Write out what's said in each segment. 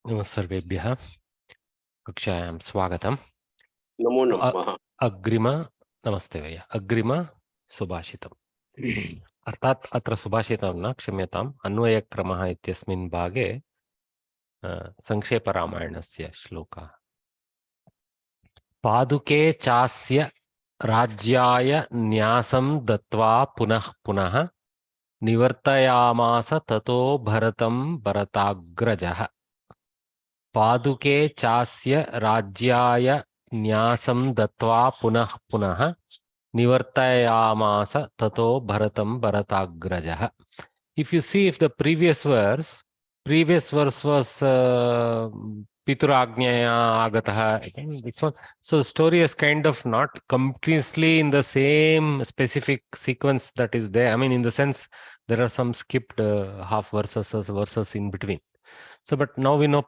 सर्वेभ्यः कक्षायां स्वागतम्। नमो नमः। अग्रिम नमस्ते भैया। अग्रिम सुभाषितम् अर्थात् अत्र सुभाषितं न, क्षम्यताम्, अन्वयक्रमः इत्यस्मिन् भागे संक्षेपरामायणस्य श्लोकः। पादुके चास्य राज्याय न्यासं दत्त्वा पुनः पुनः निवर्तयामास ततो भरतं भरताग्रजः। पादुके चास्य राज्याय न्यासं दत्त्वा पुनः पुनः निवर्तयामास ततो भरतं भरताग्रजः. If you see, if the previous verse was Piturajnaya agatah, this one, so the story is kind of not completely in the same specific sequence that is there. I mean, in the sense, there are some skipped half verses in between. So, but now we know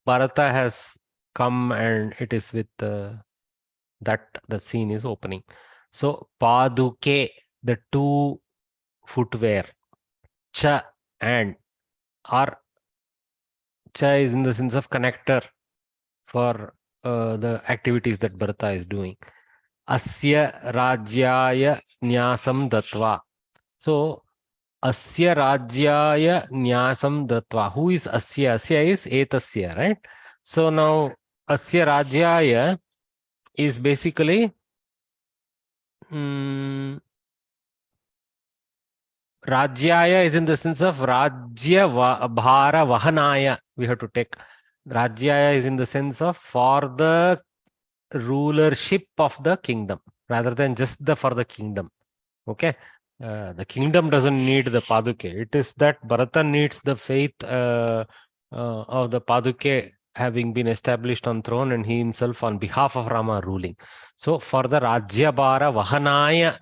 Bharata has come and it is with that the scene is opening. So Paduke, the two footwear, Cha and, or Cha is in the sense of connector for the activities that Bharata is doing. Asya Rajyaya Nyasam Datva. So Asya Rajyaya Nyasam Datva. Who is Asya? Asya is Etasya, right? So now Asya Rajyaya is basically Rajyaya is in the sense of Rajya Bhara Vahanaya. We have to take Rajyaya is in the sense of for the rulership of the kingdom rather than just for the kingdom. Okay. The kingdom doesn't need the Paduke. It is that Bharata needs the faith of the Paduke having been established on throne and he himself on behalf of Rama ruling. So for the Rajya Bhara Vahanaya,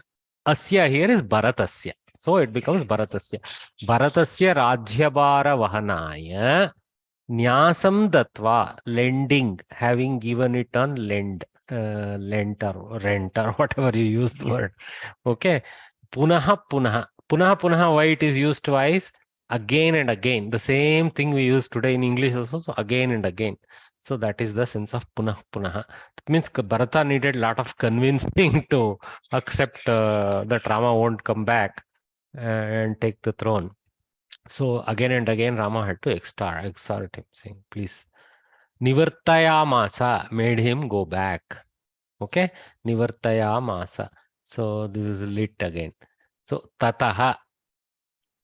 Asya here is Bharatasya. So it becomes Bharatasya. Bharatasya Rajya Bhara Vahanaya Nyasam Datva, lending, having given it on lend, lent or rent or whatever you use the word. Okay. Punaha Punaha. Punaha Punaha, why it is used twice? Again and again. The same thing we use today in English also. So again and again. So that is the sense of Punah Punaha. That means Bharata needed a lot of convincing to accept that Rama won't come back and take the throne. So again and again Rama had to exhort him, saying, please. Nivartayamasa made him go back. Okay. Nivartayamasa. So this is lit again. So tataha,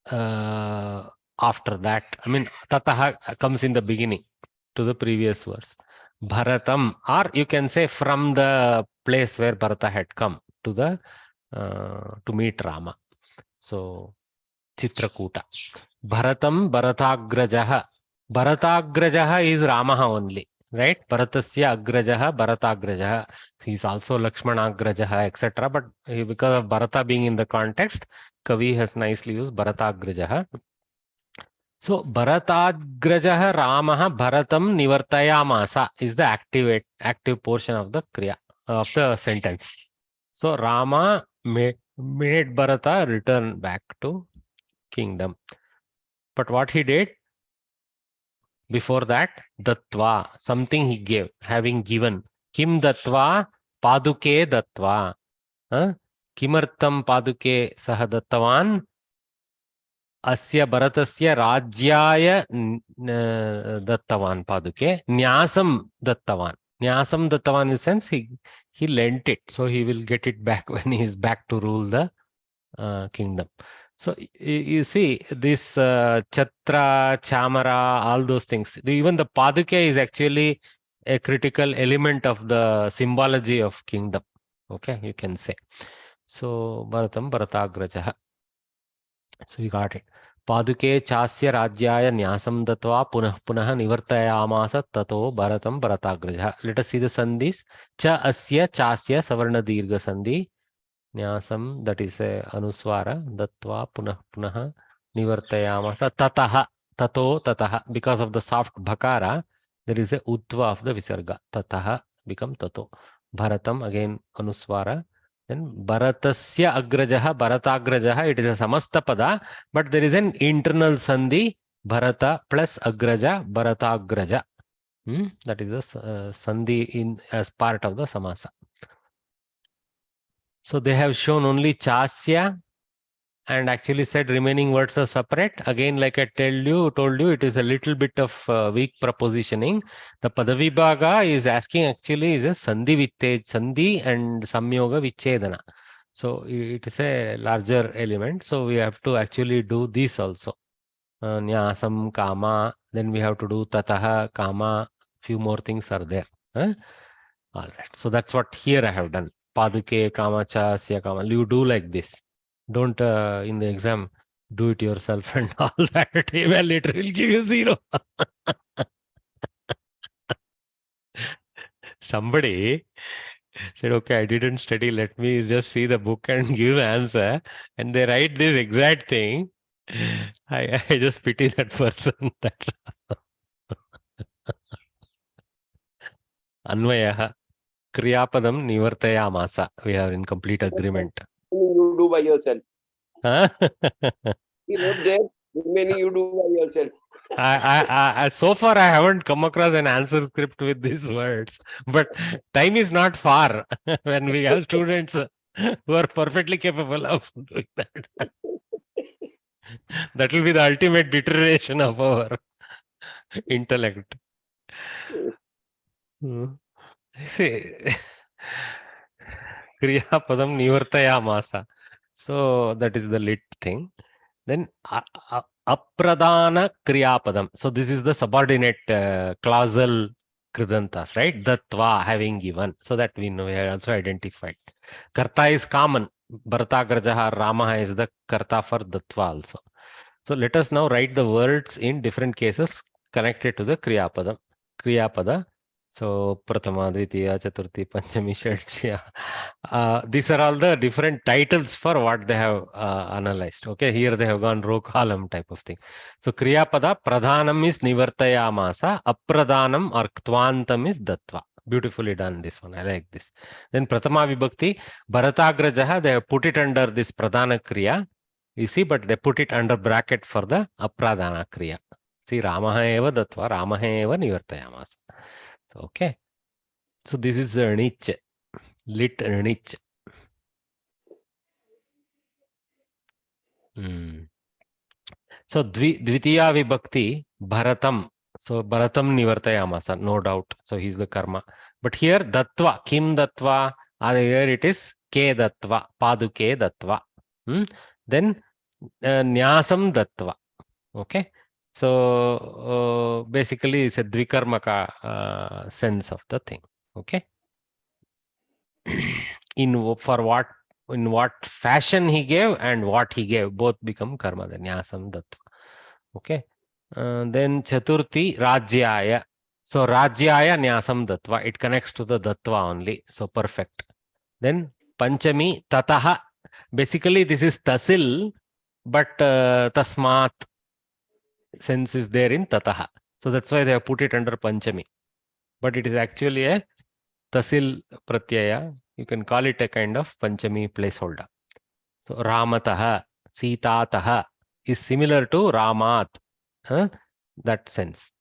after that, I mean, tataha comes in the beginning to the previous verse. Bharatam, or you can say from the place where Bharata had come to the to meet Rama. So Chitrakuta. Bharatam Bharatagrajaha. Bharatagrajaha is Ramaha only, right? Bharatasya Agrajaha, Bharatagrajaha. He is also Lakshmanagrajaha, etc. But because of Bharata being in the context, Kavi has nicely used Bharatagrajaha. So Bharatagrajaha Ramaha Bharatam Nivartayamasa is the active portion of the Kriya of the sentence. So Rama made Bharata return back to kingdom. But what he did before that, Dattva, something he gave, having given. Kim Dattva, Paduke Dattva. Kimartam Paduke Saha Dattavan, Asya Bharatasya Rajyaya Dattavan Paduke, Nyasam Dattavan. Nyasam Dattavan in the sense he lent it, so he will get it back when he is back to rule the kingdom. So you see this Chatra, Chamara, all those things. Even the Paduke is actually a critical element of the symbology of kingdom. Okay, you can say. So Bharatam Bharatagrajaha. So we got it. Paduke Chasya Rajyaya Nyasam Datva Punah Punah Nivartayamasa Tato Bharatam Bharatagrajaha. Let us see the sandhis. Cha Asya Chasya Savarna Dirgha Sandhi. Nyasam, that is a anuswara, Datva Punah Punah Nivartayamasa Tataha, Tato Tataha. Because of the soft bhakara, there is a utva of the visarga. Tataha become Tato. Bharatam, again anuswara. Then Bharatasya Agrajaha, Bharatagrajaha, it is a samastapada, but there is an internal sandhi, Bharata plus Agraja, Bharatagraja. That is a sandhi in as part of the samasa. So they have shown only chasya and actually said remaining words are separate. Again, like I told you, it is a little bit of weak propositioning. The Padavibhaga is asking actually is a sandhi sandhi and samyoga vichedana. So it is a larger element. So we have to actually do this also. Nyasam, kama, then we have to do tataha, kama, few more things are there. All right. So that's what here I have done. Paduke, kama, chasya, kama. You do like this. Don't in the exam do it yourself and all that. Well, it will give you 0. Somebody said, okay, I didn't study. Let me just see the book and give the answer. And they write this exact thing. I just pity that person. That's Anvayaha. Kriyapadam nivartayamasa. We are in complete agreement. You do by yourself. Huh? He wrote there, remaining you do by yourself. So far, I haven't come across an answer script with these words. But time is not far when we have students who are perfectly capable of doing that. That will be the ultimate deterioration of our intellect. See, Kriya Padam Nivartayamasa. So that is the lit thing. Then Apradana Kriyapadam. So this is the subordinate clausal Kridantas, right? Datva, having given. So that we know, we have also identified. Karta is common. Bharatagrajaha Ramaha is the Karta for Datva also. So let us now write the words in different cases connected to the Kriyapadam. Kriyapada. So Pratama, Dvitiya, Chaturthi, Panchami, षष्ठ्या. These are all the different titles for what they have analyzed. Okay, here they have gone row column type of thing. So Kriyapada, Pradhanam is Nivartayamasa, Apradhanam or Ktvantam is Datva. Beautifully done this one. I like this. Then Pratama Vibhakti, Bharatagrajaha, they have put it under this Pradhana Kriya. You see, but they put it under bracket for the Apradhana Kriya. See, Ramaha eva Datva, Ramaha eva Nivartayamasa. So, okay. So this is Ernich, lit Ernich. So Dvitiya Vibhakti, Bharatam. So Bharatam Nivartayamasa, no doubt. So he's the karma. But here Datva, Kim Datva, here it is Ke Datva, Paduke Datva. Then Nyasam Datva. Okay. So basically it's a Dvikarmaka sense of the thing. Okay. In what fashion he gave and what he gave, both become karma, the Nyasam Datva. Okay. Then Chaturthi Rajyaya. So Rajyaya Nyasam Datva. It connects to the Datva only. So perfect. Then Panchami Tataha. Basically this is Tasil, but Tasmat sense is there in Tataha. So that's why they have put it under Panchami. But it is actually a Tasil Pratyaya. You can call it a kind of Panchami placeholder. So Ramataha, Sitataha is similar to Ramat. That sense.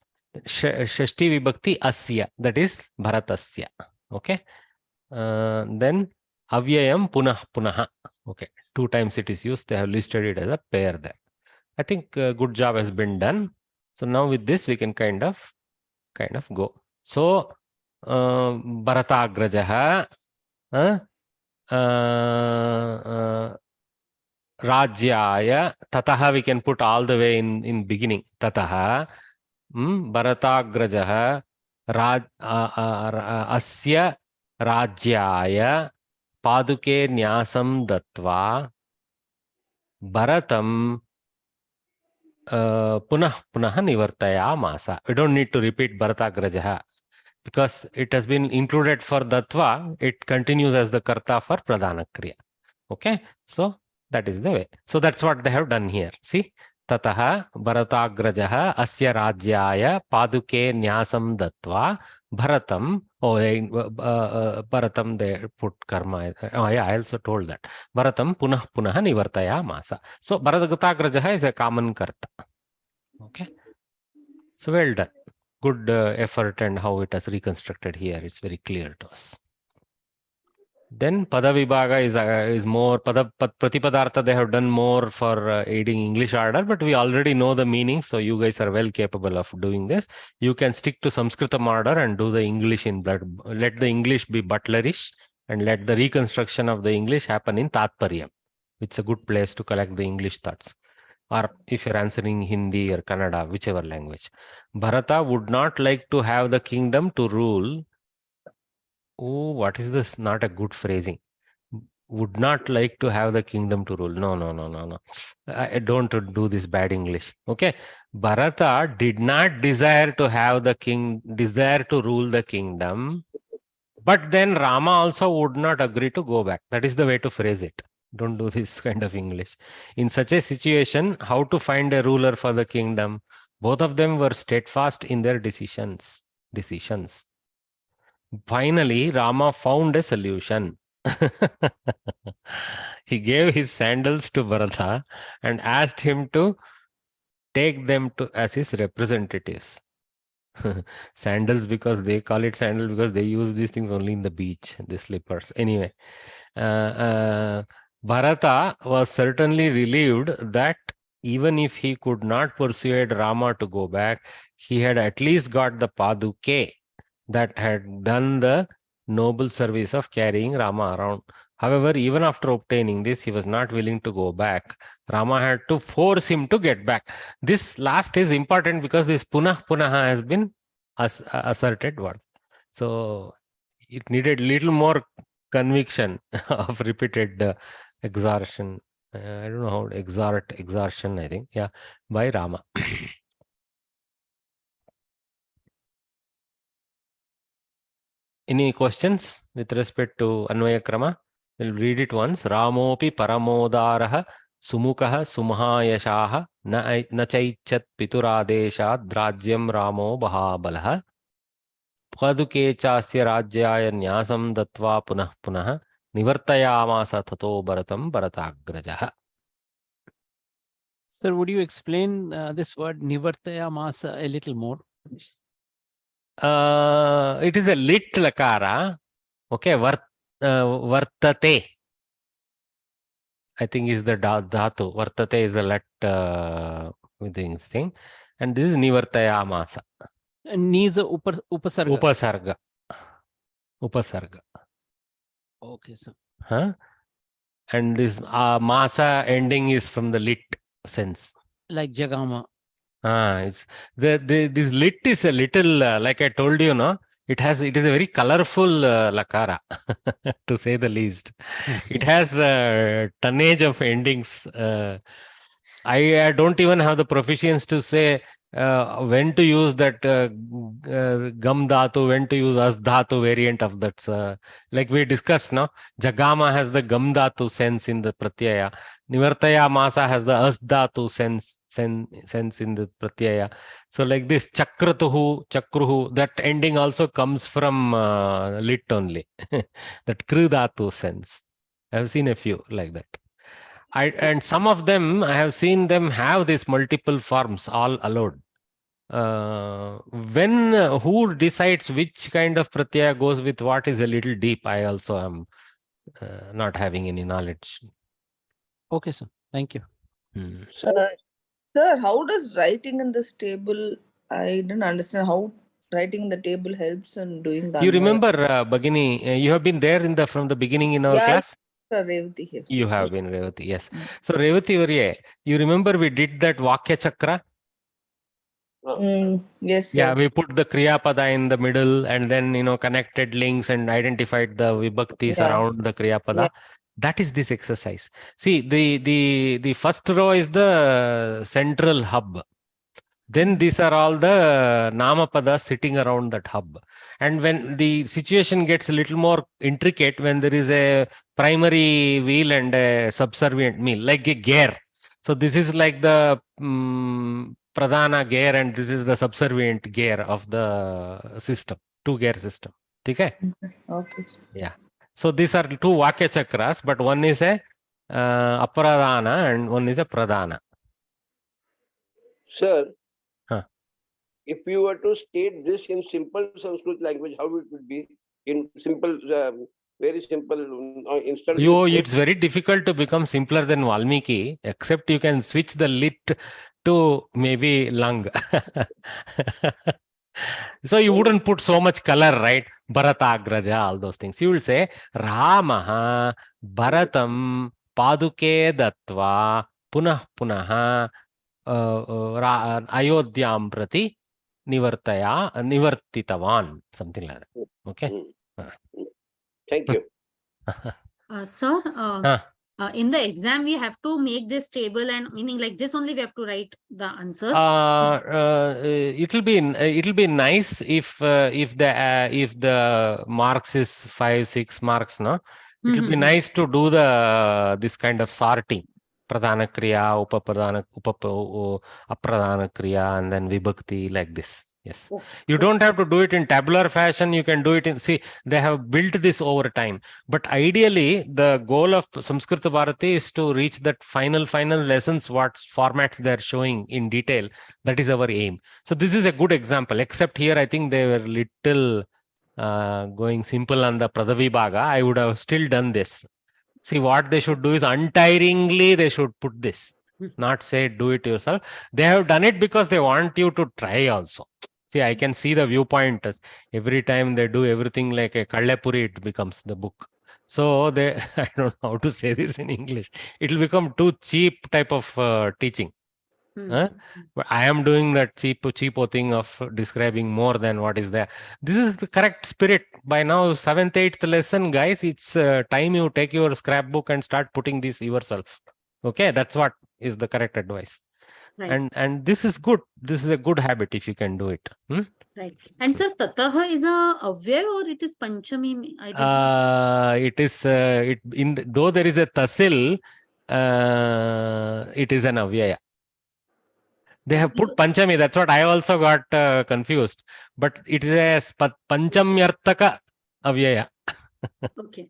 Shashti Vibhakti Asya, that is Bharatasya. Okay. Then Avyayam Punah Punaha. Okay. 2 times it is used. They have listed it as a pair there. I think a good job has been done. So now with this we can kind of go. So Bharatagrajaha, Rajyaya, Tataha we can put all the way in beginning. Tataha, Bharatagrajaha, Asya Rajyaya, Paduke Nyasam Datva, Bharatam Punah Nivartayamasa. We don't need to repeat Bharatagrajaha because it has been included for Datva. It continues as the Karta for Pradhana Kriya. Okay, so that is the way. So that's what they have done here. See, Tataha Bharatagrajaha Asya Rajyaya Paduke Nyasam Datva Bharatam. Oh, Bharatam they put karma. Oh yeah, I also told that. Bharatam Punah Nivartayamasa. So Bharatagrajaha is a common Karta. Okay. So well done. good effort and how it has reconstructed here. It's very clear to us. Then Padavibhaga is more Pratipadartha. They have done more for aiding English order, but we already know the meaning, so you guys are well capable of doing this. You can stick to Sanskritam order and do the English in blood. Let the English be butlerish and let the reconstruction of the English happen in Tatparyam. It's a good place to collect the English thoughts. Or if you're answering Hindi or Kannada, whichever language. Bharata would not like to have the kingdom to rule. Oh, what is this? Not a good phrasing. Would not like to have the kingdom to rule. No. I don't do this bad English. Okay. Bharata did not desire to have the desire to rule the kingdom. But then Rama also would not agree to go back. That is the way to phrase it. Don't do this kind of English. In such a situation, how to find a ruler for the kingdom? Both of them were steadfast in their decisions. Finally, Rama found a solution. He gave his sandals to Bharata and asked him to take them as his representatives. Sandals, because they call it sandals because they use these things only in the beach, the slippers. Anyway, Bharata was certainly relieved that even if he could not persuade Rama to go back, he had at least got the Paduke that had done the noble service of carrying Rama around. However, even after obtaining this, he was not willing to go back. Rama had to force him to get back. This last is important because this punah has been asserted word. So it needed little more conviction of repeated exertion. I don't know how exertion, I think. Yeah, by Rama. Any questions with respect to Anvaya Krama? We'll read it once. Ramopi paramodaraha sumukah sumhayashaha na chaichat pituradeshat drajyam Ramo bahabalah paduke chasya rajyaya nyasam datva punah punah nivartayamasa tato bharatam bharatagrajah. Sir, would you explain this word nivartayamasa a little more? It is a lit lakara. Okay, vartate. I think is the dhatu. Vartate is the let within thing. And this is nivartayamasa. Ni is a upasarga. Upasarga. Okay, sir. Huh? And this masa ending is from the lit sense. Like jagama. It's this lit is a little like I told you, no. It is a very colorful lakara, to say the least. It has tonnage of endings. I don't even have the proficiency to say when to use that gam dhatu, when to use as dhatu variant of that. Like we discussed, no? Jagama has the gam dhatu sense in the pratyaya. Nivartaya masa has the as dhatu sense in the pratyaya. So like this chakruhu, that ending also comes from lit only. That kru dhatu sense. I have seen a few like that. And some of them, I have seen them have these multiple forms all allowed. Who decides which kind of pratyaya goes with what is a little deep. I also am not having any knowledge. Okay, sir. Thank you. Sir, how does writing in this table? I didn't understand how writing in the table helps in doing that. You remember, Bhagini, you have been there from the beginning in our class? Sir, Revati here. You have been, Revati, yes. So, Revati, you remember we did that Vakya Chakra? Yes, sir. Yeah, we put the Kriya Pada in the middle and then, connected links and identified the Vibhaktis around the Kriya Pada. Yeah. That is this exercise. See, the first row is the central hub. Then these are all the Namapadas sitting around that hub. And when the situation gets a little more intricate, when there is a primary wheel and a subservient wheel, like a gear. So this is like the Pradhana gear and this is the subservient gear of the system, two-gear system. Okay? Okay. Yeah. So these are two Vakya Chakras, but one is a Aparadhana and one is a Pradhana. Sir, if you were to state this in simple Sanskrit language, how it would be in simple, very simple instant. It's very difficult to become simpler than Valmiki, except you can switch the lit to maybe lung. So you wouldn't put so much color, right? Bharatagraja, all those things. You will say Ramaha Bharatam Paduke Dattva Punah Punaha Ayodhyam Prati Nivartitavan, something like that. Okay. Thank you. Sir, Huh. in the exam, we have to make this table, and meaning like this only we have to write the answer. It'll be nice if the marks is 5-6 marks, no? It'll be nice to do this kind of sorting. Pradhana Kriya, Apradhana Kriya, and then Vibhakti, like this. Yes. Okay. You don't have to do it in tabular fashion. You can do it in, see, they have built this over time. But ideally, the goal of Samskrita Bharati is to reach that final lessons, what formats they're showing in detail. That is our aim. So this is a good example, except here, I think they were little going simple on the Pradavi Bhaga. I would have still done this. See, what they should do is untiringly, they should put this, not say do it yourself. They have done it because they want you to try also. See, I can see the viewpoint. Every time they do everything like a Kallepuri, it becomes the book. So they, I don't know how to say this in English. It will become too cheap type of teaching. But I am doing that cheapo thing of describing more than what is there. This is the correct spirit. By now, 7th, 8th lesson, guys, it's time you take your scrapbook and start putting this yourself. Okay, that's what is the correct advice. Right. And this is good. This is a good habit if you can do it. Right. And sir, Tataha is a avyaya or it is Panchami? It is though there is a tasil, it is an avyaya. They have put Panchami. That's what I also got confused. But it is a Panchamyartaka avyaya. Okay.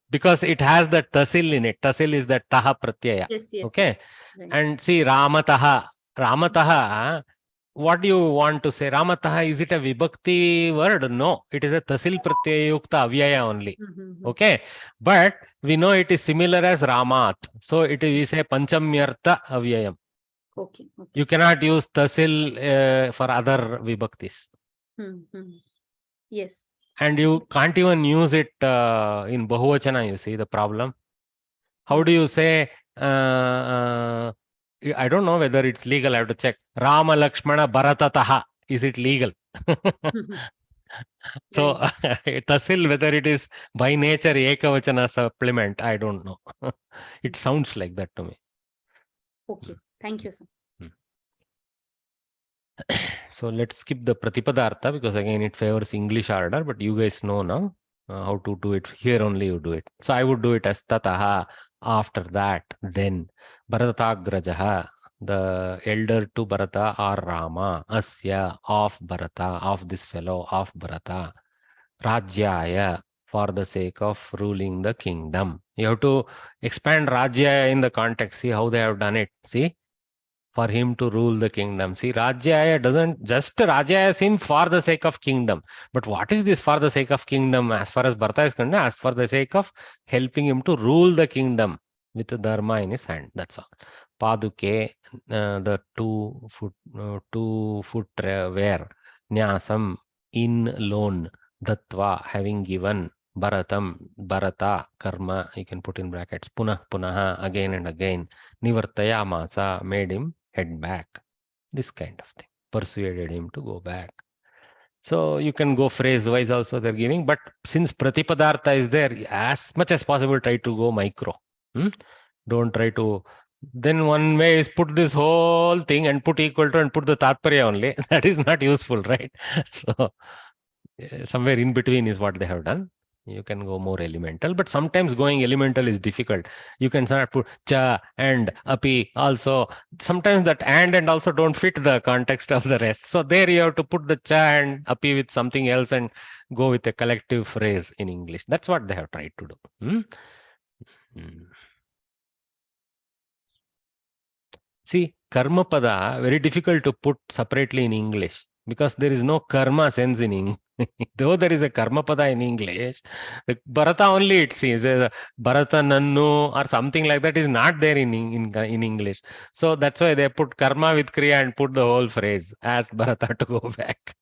Because it has the tasil in it. Tasil is the taha pratyaya. Yes. Okay. Yes. Right. And see, Ramataha. Ramataha, what do you want to say? Ramataha, is it a vibhakti word? No. It is a tasil pratyayukta avyaya only. Okay. But we know it is similar as Ramat. So it is, we say Panchamyarta avyayam. Okay. You cannot use tasil for other vibhaktis. Yes. And you can't even use it in Bahuvachana, you see the problem. How do you say, I don't know whether it's legal, I have to check. Rama Lakshmana Bharatataha, is it legal? So, tasil, whether it is by nature Ekavachana supplement, I don't know. It sounds like that to me. Okay. Thank you, sir. So let's skip the Pratipadartha because again it favors English order, but you guys know now how to do it. Here only you do it. So I would do it as Tataha. After that, then Bharatagrajaha, the elder to Bharata or Rama, Asya, of Bharata, of this fellow, of Bharata, Rajyaya, for the sake of ruling the kingdom. You have to expand Rajyaya in the context. See how they have done it. See? For him to rule the kingdom. See, Rajyaya doesn't just Rajyaya him for the sake of kingdom. But what is this for the sake of kingdom as far as Bharata is concerned? As for the sake of helping him to rule the kingdom with the dharma in his hand. That's all. Paduke, the 2 foot wear, Nyasam, in loan, Dattva, having given, Bharatam, Bharata, karma, you can put in brackets, Punah, Punaha, again and again, Nivartaya Masa, made him head back. This kind of thing. Persuaded him to go back. So you can go phrase wise also they're giving, but since Pratipadartha is there, as much as possible try to go micro. Don't try to, then one way is put this whole thing and put equal to and put the Tatparya only. That is not useful, right? So somewhere in between is what they have done. You can go more elemental, but sometimes going elemental is difficult. You can start put cha and api also. Sometimes that and also don't fit the context of the rest. So there you have to put the cha and api with something else and go with a collective phrase in English. That's what they have tried to do. See, karma pada, very difficult to put separately in English. because there is no karma sense in English. Though there is a karma pada in English, the Bharata only it seems Bharata Nannu or something like that is not there in English. So that's why they put karma with kriya and put the whole phrase. Ask Bharata to go back.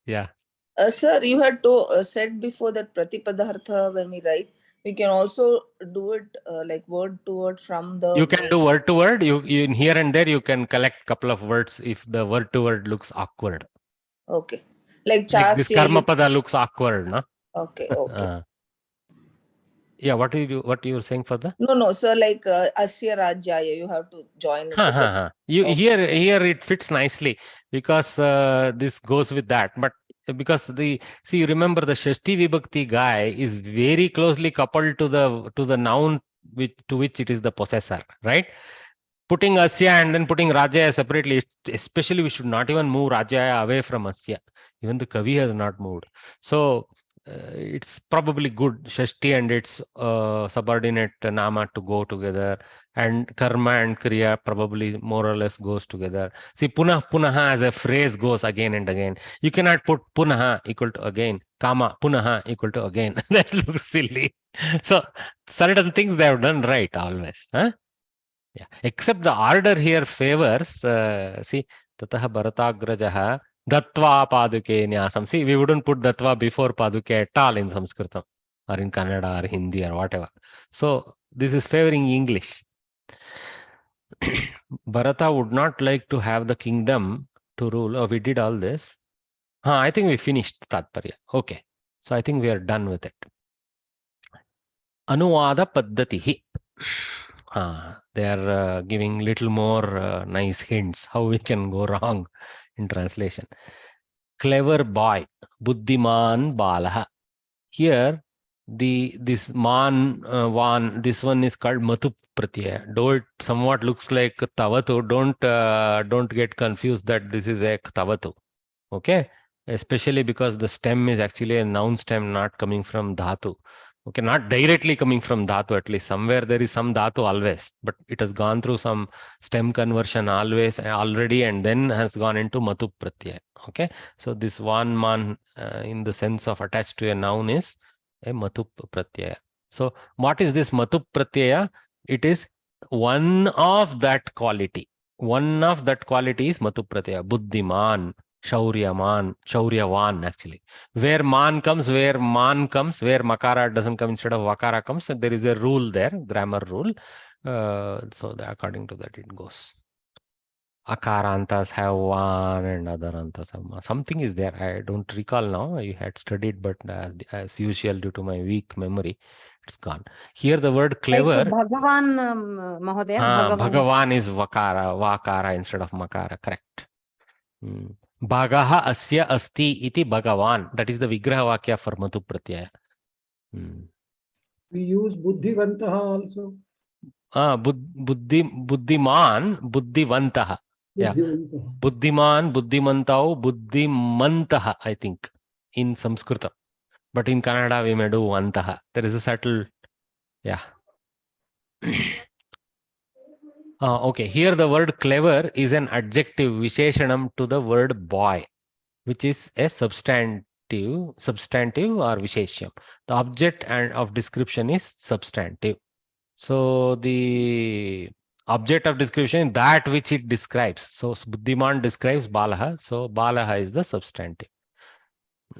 Yeah. Sir, you had said before that Pratipadartha, when we write, we can also do it like word to word from the You can main. do word to word. You in here and there you can collect couple of words if the word to word looks awkward. Okay. Like Like this Chasya. karma pada looks awkward, no? Okay, okay. Yeah, what you were saying for the? No, sir, like Asya Rajyaya, you have to join it with the. You Okay. here it fits nicely because this goes with that. But because you remember the Shashti Vibhakti guy is very closely coupled to the noun to which it is the possessor, right? Putting Asya and then putting Rajaya separately, especially we should not even move Rajaya away from Asya. Even the Kavi has not moved. So it's probably good Shashti and its subordinate Nama to go together, and Karma and Kriya probably more or less goes together. See, Punah Punaha as a phrase goes again and again. You cannot put Punaha equal to again, Kama Punaha equal to again. That looks silly. So certain things they have done right always. Huh? Yeah, except the order here favors, see, Tataha Bharatagrajaha Datva Paduke Nyasam. See, we wouldn't put Datva before Paduke at all in Sanskritam or in Kannada or Hindi or whatever. So, this is favoring English. Bharata would not like to have the kingdom to rule. Oh, we did all this. I think we finished Tatparya. Okay. So, I think we are done with it. Anuvada Paddatihi. They are giving little more nice hints how we can go wrong in translation. Clever boy, Buddhiman Balaha. Here, this man this one is called Matu Pratyaya. Though it somewhat looks like Tavatu, don't get confused that this is a Tavatu. Okay, especially because the stem is actually a noun stem, not coming from Dhatu. Okay, not directly coming from Dhatu, at least somewhere there is some Dhatu always, but it has gone through some stem conversion already and then has gone into Matu Pratyaya. Okay, so this one man in the sense of attached to a noun is a Matu Pratyaya. So what is this Matu Pratyaya? It is one of that quality. One of that quality is Matu Pratyaya, Buddhiman, Shauryavan actually. Where man comes, where Makara doesn't come instead of Vakara comes, and there is a rule there, grammar rule. So according to that it goes. Akarantas have one and other antas have one. Something is there. I don't recall now. I had studied, but as usual, due to my weak memory, it's gone. Here the word clever. Like Bhagavan, Mahodaya. Bhagavan is Vakara instead of Makara. Correct. Bhagaha asya asti iti Bhagavan. That is the Vigraha Vakya for Matu Pratyaya. We use Buddhivantaha also. Buddhiman, Buddhivantaha. Yeah. Buddhiman, Buddhimantau, Buddhimantaha, I think, in Samskrita. But in Kannada, we may do Vantaha. There is a subtle, yeah. Okay, here the word clever is an adjective, Visheshanam, to the word boy, which is a substantive or Visheshyam. The object of description is substantive. So the object of description is that which it describes. So Buddhiman describes Balaha. So Balaha is the substantive.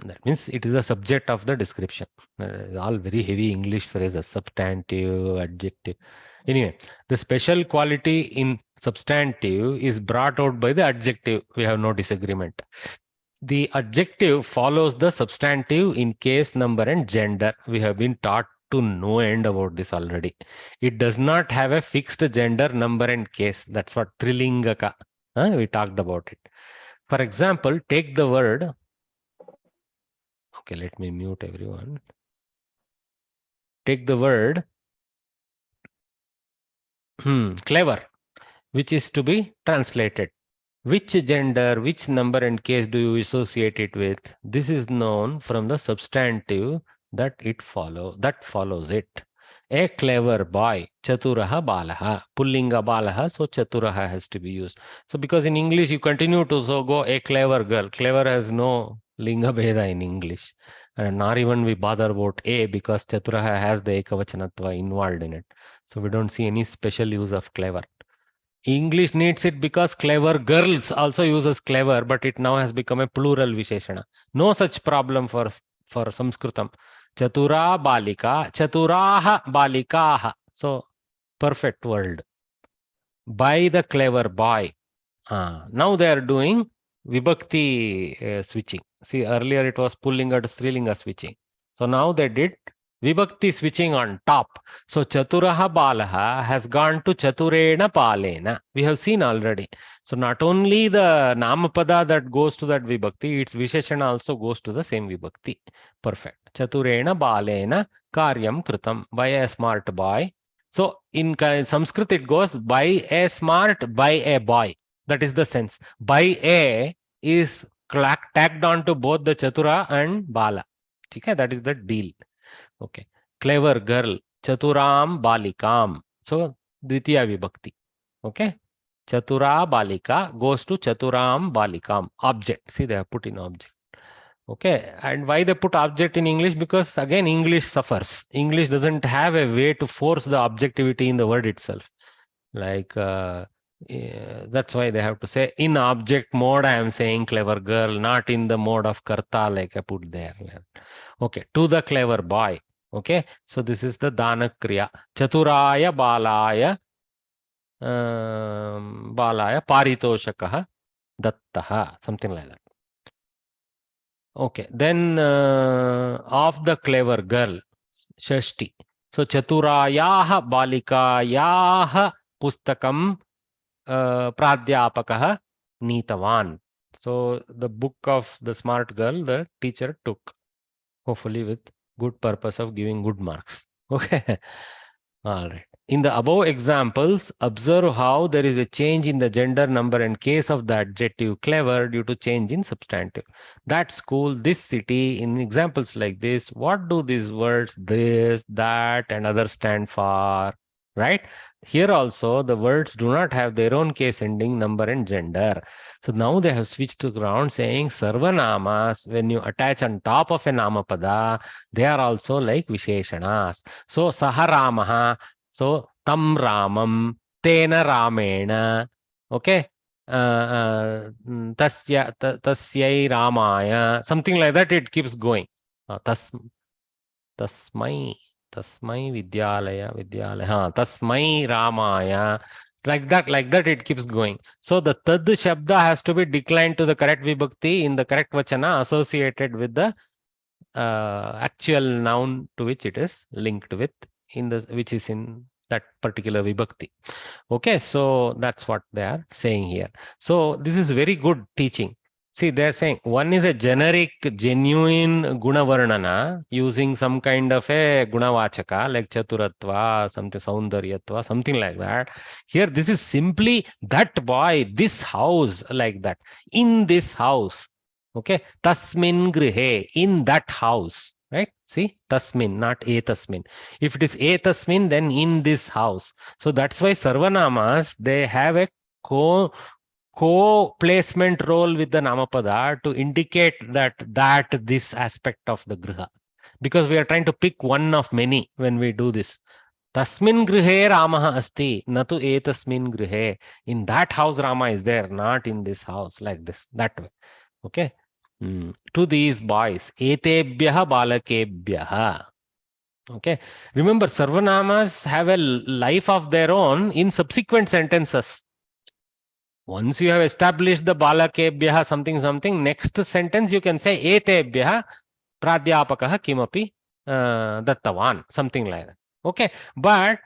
That means it is the subject of the description. All very heavy English phrases, substantive, adjective. Anyway, the special quality in substantive is brought out by the adjective. We have no disagreement. The adjective follows the substantive in case, number, and gender. We have been taught to no end about this already. It does not have a fixed gender, number, and case. That's what Trilingaka. We talked about it. For example, take the word. Okay, let me mute everyone. Take the word clever, which is to be translated. Which gender, which number and case do you associate it with? This is known from the substantive that follows it. A clever boy. Chaturaha balaha. Pullinga balaha. So chaturaha has to be used. So because in English you continue to so go a clever girl. Clever has no linga bheda in English. And not even we bother about a because chaturaha has the ekavachanatva involved in it. So we don't see any special use of clever. English needs it because clever girls also uses clever, but it now has become a plural visheshana. No such problem for Samskritam. Chatura balika, chaturaha balikaha. So perfect word. By the clever boy. Now they are doing vibhakti switching. See, earlier it was pullinga to strilinga switching. So now they did vibhakti switching on top. So chaturaha balaha has gone to chaturena palena. We have seen already. So not only the namapada that goes to that vibhakti, its visheshana also goes to the same vibhakti. Perfect. Chaturena balena karyam kritam. By a smart boy. So in Sanskrit it goes by a smart, by a boy. That is the sense. By a is tagged on to both the chatura and bala. Okay, that is the deal. Okay. Clever girl. Chaturam balikam. So dvitiya vibhakti. Okay. Chatura balika goes to chaturam balikam. Object. See, they have put in object. Okay. And why they put object in English? Because again, English suffers. English doesn't have a way to force the objectivity in the word itself. Like, that's why they have to say in object mode, I am saying clever girl, not in the mode of karta like I put there. Okay. To the clever boy. Okay. So this is the dana kriya. Chaturaya balaya paritoshakaha dattaha. Something like that. Okay, then of the clever girl, Shashti. So Chaturayaha Balikayaha Pustakam Pradhyapakaha Nitavan. So the book of the smart girl, the teacher took, hopefully with good purpose of giving good marks. Okay. All right. In the above examples, observe how there is a change in the gender, number, and case of the adjective clever due to change in substantive. That school, this city, in examples like this, what do these words, this, that, and others stand for? Right? Here also, the words do not have their own case ending, number, and gender. So now they have switched around saying sarvanamas, when you attach on top of a namapada, they are also like visheshanas. So saharamaha. So, tam ramam, tena ramena, okay, tasyai ramaya, something like that, it keeps going. Tasmai vidyalaya, tasmai ramaya, like that it keeps going. So, the tad shabda has to be declined to the correct vibhakti in the correct vachana associated with the actual noun to which it is linked with, which is in that particular vibhakti. Okay, so that's what they are saying here. So this is very good teaching. See, they're saying one is a generic, genuine guna varnana using some kind of a gunavachaka like chaturatva, something saundaryatva, something like that. Here, this is simply that boy, this house, like that. In this house. Okay, tasmin grihe, in that house, right? See, tasmin, not etasmin. If it is etasmin, then in this house. So that's why sarvanamas, they have a co-placement role with the namapada to indicate that this aspect of the griha. Because we are trying to pick one of many when we do this. Tasmin grihe Ramaha asti, natu etasmin grihe. In that house Rama is there, not in this house, like this, that way. Okay. To these boys, etebhyaha balakebhyaha. Okay. Remember, sarvanamas have a life of their own in subsequent sentences. Once you have established the balakebhyaha something, next sentence you can say etebhyaha pradhyapakaha kimapi dattavan, something like that. Okay. But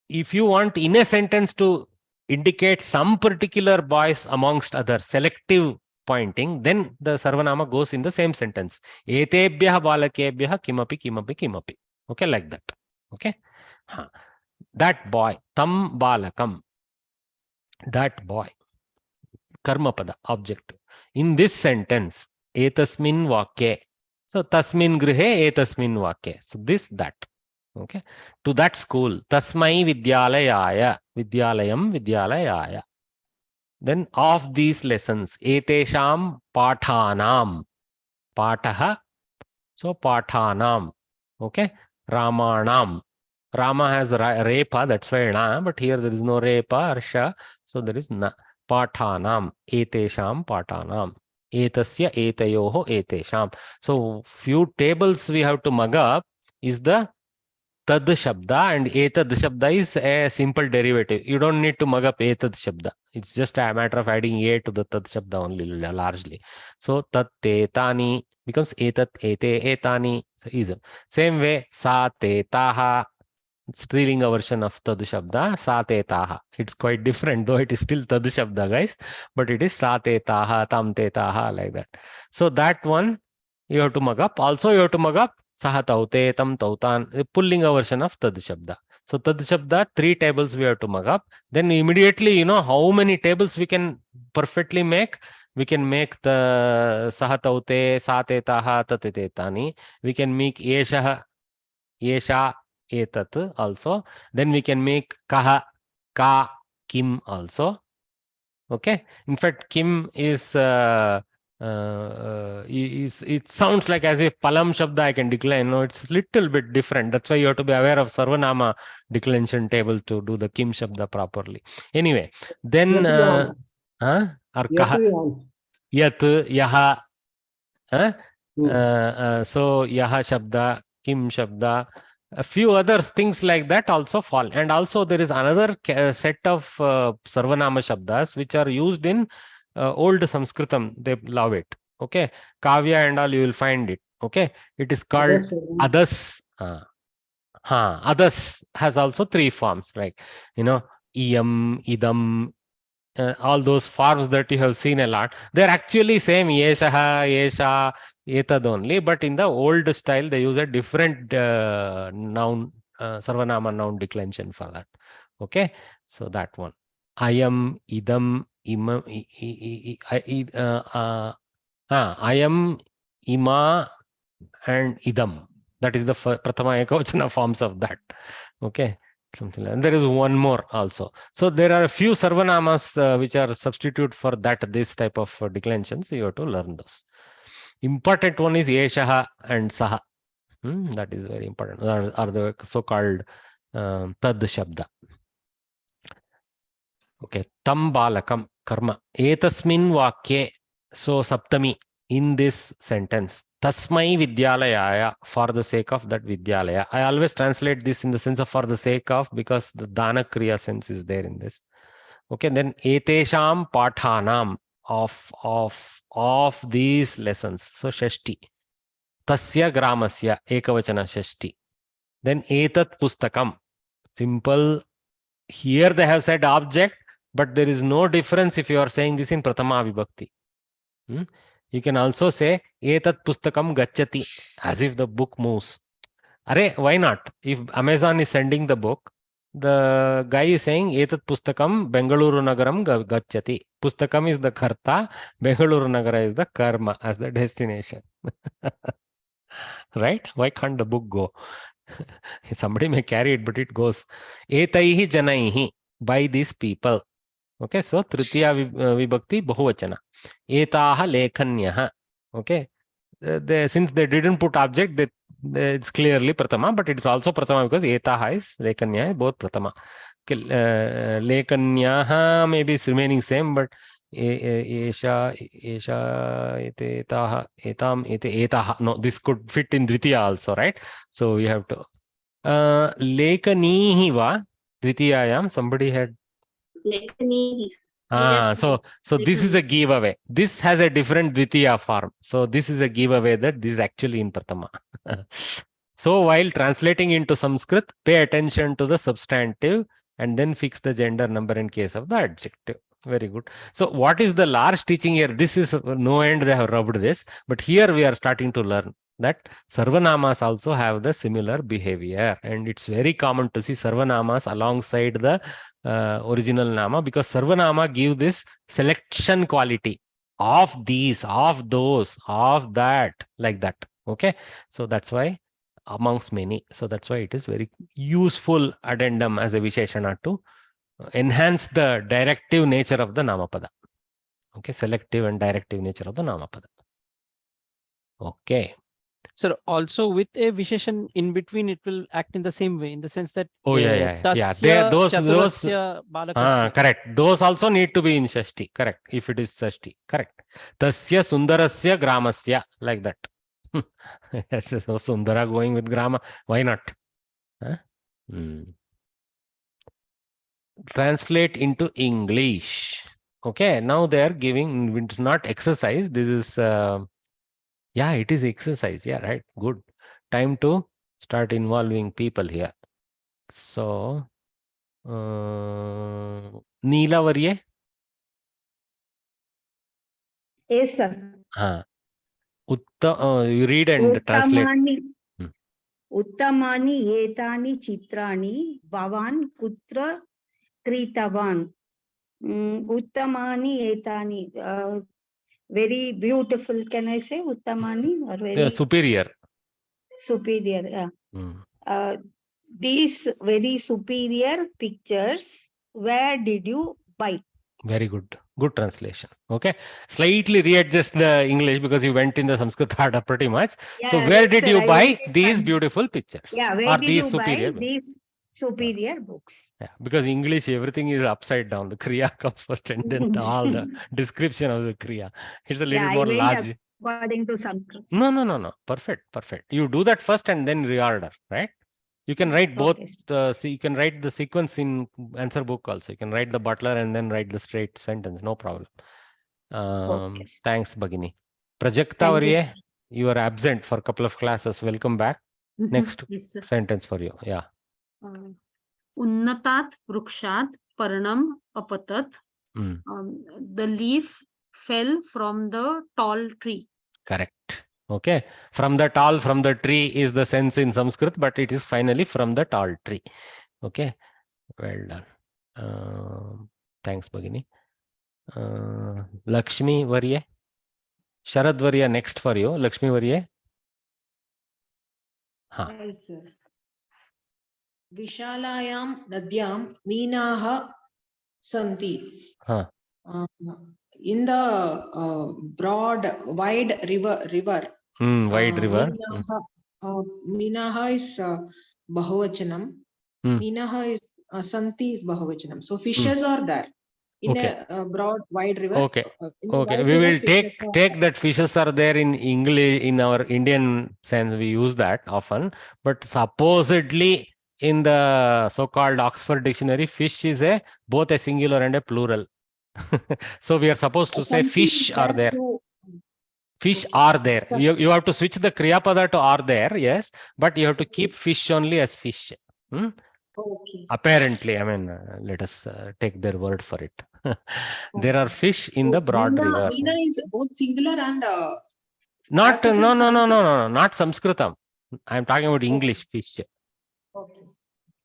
if you want in a sentence to indicate some particular boys amongst others, selective pointing, then the sarvanama goes in the same sentence. Etebhyaha balakebhyaha kimapi kimapi kimapi. Okay, like that. Okay. That boy, tam balakam. That boy. Karmapada, objective. In this sentence, etasmin vakye. So tasmin grihe etasmin vakye. So this, that. Okay. To that school. Tasmai vidyalayaya. Vidyalayam vidyalayaya. Then of these lessons. Etesham pathanam. Pataha. So pathanam. Okay. Ramanam. Rama has repa, that's why na, but here there is no repa, arsha, so there is na. Pathanam, etesham pathanam, etasya etayoho etesham. So few tables we have to mug up is the tad shabda, and etad shabda is a simple derivative. You don't need to mug up etad shabda. It's just a matter of adding a to the tad shabda only, largely. So tat etani becomes etat ete etani. So easy. Same way, sa te taha. Strilinga version of tad shabda, sa te taha. It's quite different, though it is still tad shabda, guys, but it is sa te taha, tam te taha, like that. So that one you have to mug up. Also, you have to mug up saha taute, tam tautan, the pullinga version of tad shabda. So tad shabda, 3 tables we have to mug up. Then immediately, you know how many tables we can perfectly make. We can make the saha taute, sa te taha, tate te tani. We can make yesha, yesha, etat also. Then we can make kaha, ka, kim also. Okay. In fact, kim is it sounds like as if palam shabda I can decline. No, it's little bit different. That's why you have to be aware of sarvanama declension table to do the kim shabda properly. Anyway, then or kaha, yat, yaha. So yaha shabda, kim shabda, a few other things like that also fall. And also there is another set of sarvanama shabdas which are used in old Samskritam. They love it. Okay. Kavya and all, you will find it. Okay. It is called adas. Adas has also 3 forms, like, you know, iyam, idam, all those forms that you have seen a lot. They're actually same yeshaha, yesha, etad only, but in the old style they use a different noun, sarvanama noun declension for that. Okay, so that one. Ayam, idam, imam, ayam, ima, and idam. That is the prathama ekavachana forms of that. Okay. Something like that. And there is one more also. So there are a few sarvanamas which are substitute for that, this type of declensions. You have to learn those. Important one is yeshaha and saha. That is very important. Are the so-called tad shabda. Okay. Tam balakam karma. Etasmin vakye. So saptami, in this sentence. Tasmai vidyalayaya, for the sake of that vidyalaya. I always translate this in the sense of for the sake of, because the dana kriya sense is there in this. Okay, then etesham pathanam, of these lessons. So shashti. Tasya gramasya, ekavachana shashti. Then etat pustakam. Simple. Here they have said object, but there is no difference if you are saying this in prathama vibhakti. You can also say etat pustakam gacchati, as if the book moves. Arey, why not? If Amazon is sending the book, the guy is saying etat pustakam Bengaluru nagaram gacchati. Pustakam is the karta, Bengaluru nagara is the karma as the destination. Right? Why can't the book go? Somebody may carry it, but it goes. Etaihi janaihi, by these people. Okay, so tritiya vibhakti bahuvachana. Etaha lekhanyah. Okay, since they didn't put object, it's clearly prathama, but it's also prathama because etaha is lekhanyah, both prathama. Lekhanyah maybe is remaining same, but esha, etaha, etam, etaha. No, this could fit in dvitiya also, right? So we have to. Lekhanihi va dvitiyayam. Somebody had. So this is a giveaway. This has a different dvitiya form. So this is a giveaway that this is actually in prathama. So while translating into Sanskrit, pay attention to the substantive and then fix the gender number in case of the adjective. Very good. So what is the large teaching here? This is no end they have rubbed this, but here we are starting to learn that sarvanamas also have the similar behavior, and it's very common to see sarvanamas alongside the original nama, because sarvanama give this selection quality of these, of those, of that, like that. Okay, so that's why amongst many. So that's why it is very useful addendum as a Visheshana to enhance the directive nature of the Namapada. Okay, selective and directive nature of the Namapada. Okay. So also with a Visheshan in between, it will act in the same way, in the sense that Oh yeah. Tasya There, those Chaturasya Balakasya. correct. Those also need to be in Shashti. Correct. If it is Shashti. Correct. Tasya Sundarasya Gramasya. Like that. Yes, so Sundara going with Grama. Why not? Huh? Translate into English. Okay. Now they are giving, it's not exercise. This is, yeah, it is exercise. Yeah, right. Good. Time to start involving people here. So, Neela Varye. Yes, sir. You read and translate. उत्तमानि एतानि चित्राणि भवान् कुत्र कृतवान्? उत्तमानि एतानि, very beautiful, can I say uttamani, or very Superior. superior? Yeah. These very superior pictures, where did you buy? Very good. Good translation. Okay. Slightly readjust the English because you went in the Sanskrit order pretty much. Yeah, So where yes, did sir, you I buy went in these some- beautiful pictures? Yeah, where Or did these you superior? buy these superior books? Yeah, because English, everything is upside down. The Kriya comes first and then all the description of the Kriya. It's a little Yeah, more I went large. according to Sanskrit. No. Perfect. You do that first and then reorder, right? You can write both. Okay. You can write the sequence in answer book also. You can write the butler and then write the straight sentence. No problem. Okay. Thanks, Bhagini. Prajakta Thank you, Varye, sir. you are absent for a couple of classes. Welcome back. Next Yes, sir. sentence for you. Yeah. Unnatat vrukshat paranam apatat. The leaf fell from the tall tree. Correct. Okay. From the tree is the sense in Sanskrit, but it is finally from the tall tree. Okay. Well done. Thanks, Bhagini. Lakshmi Varye. Sharad Varya next for you. Lakshmi Varye. Right, sir. Vishalayam nadyam मीनाः santi. In the broad, wide river. Wide river. मीनाः is bahuvachanam. मीनाः is santi is bahuvachanam. So fishes are there in a broad, wide river. Okay. Okay. We will take that fishes are there in English, in our Indian sense. We use that often, but supposedly in the so-called Oxford Dictionary, fish is both a singular and a plural. So we are supposed to say fish are there. Fish are there. You have to switch the Kriya Pada to are there, yes, but you have to keep fish only as fish. Okay. Apparently, I mean, let us take their word for it. There are fish in the broad river. Meena is both singular and not Samskritam. I am talking about English fish. Okay.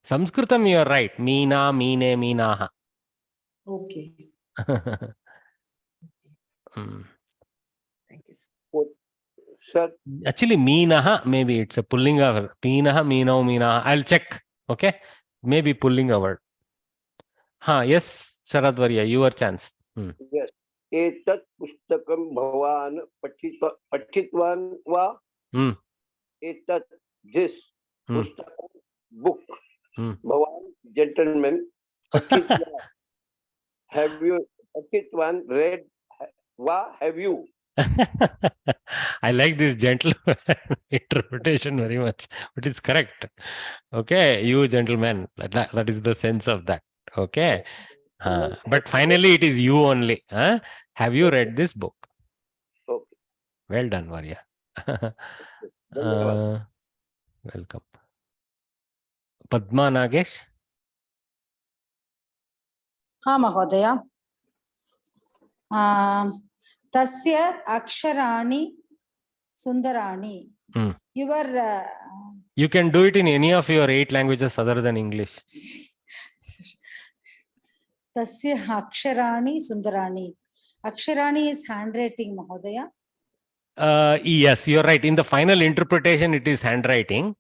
Samskritam, you are right. Meena, Meene, Meenaha. Okay. Thank you, sir. Actually, Meenaha, maybe it's a pulling over. Meenaha, Meenao, Meenaha. I'll check. Okay. Maybe pulling a word. Yes, Sharad Varya, your chance. Yes. Etat pustakam bhavan patitvan va. Etat, this pustakam, book. Bhavan, gentleman. Patitvan. Have you patitvan read? Va, have you? I like this gentleman interpretation very much, but it's correct. Okay, you gentleman, that is the sense of that. Okay, but finally it is you only. Have you read this book? Okay. Well done, Varya. Welcome. Padma Nagesh. हाँ महोदय, तस्य अक्षराणि सुन्दराणि. You can do it in any of your 8 languages other than English. तस्य अक्षराणि सुन्दराणि. Aksharani is handwriting, Mahodaya. Yes, you're right. In the final interpretation, it is handwriting.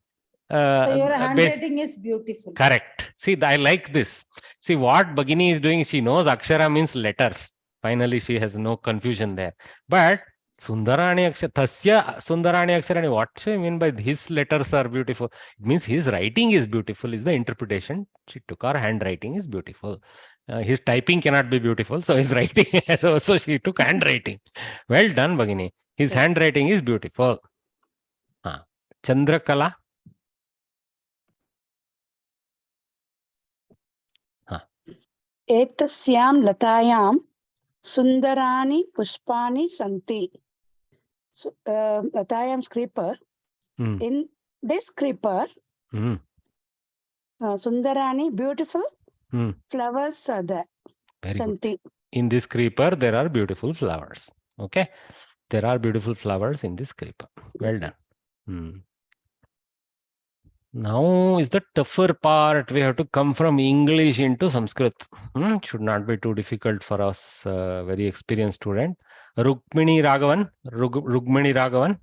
So your bas- handwriting is beautiful. Correct. See, I like this. See, what Bhagini is doing, she knows Akshara means letters. Finally, she has no confusion there. But Sundarani Akshara, Tasya Sundarani Aksharani, what she mean by his letters are beautiful? It means his writing is beautiful, is the interpretation she took. Our handwriting is beautiful. His typing cannot be beautiful, so his writing, so she took handwriting. Well done, Bhagini. His handwriting is beautiful. Chandrakala. एतस्यां लतायां सुन्दराणि पुष्पाणि सन्ति. So, लतायां creeper. In this creeper, sundarani, beautiful flowers are there. Very Santi. good. In this creeper, there are beautiful flowers. Okay. There are beautiful flowers in this creeper. Well done. Now is the tougher part. We have to come from English into Sanskrit. Should not be too difficult for us, very experienced student. Rukmini Raghavan. Rukmini Raghavan.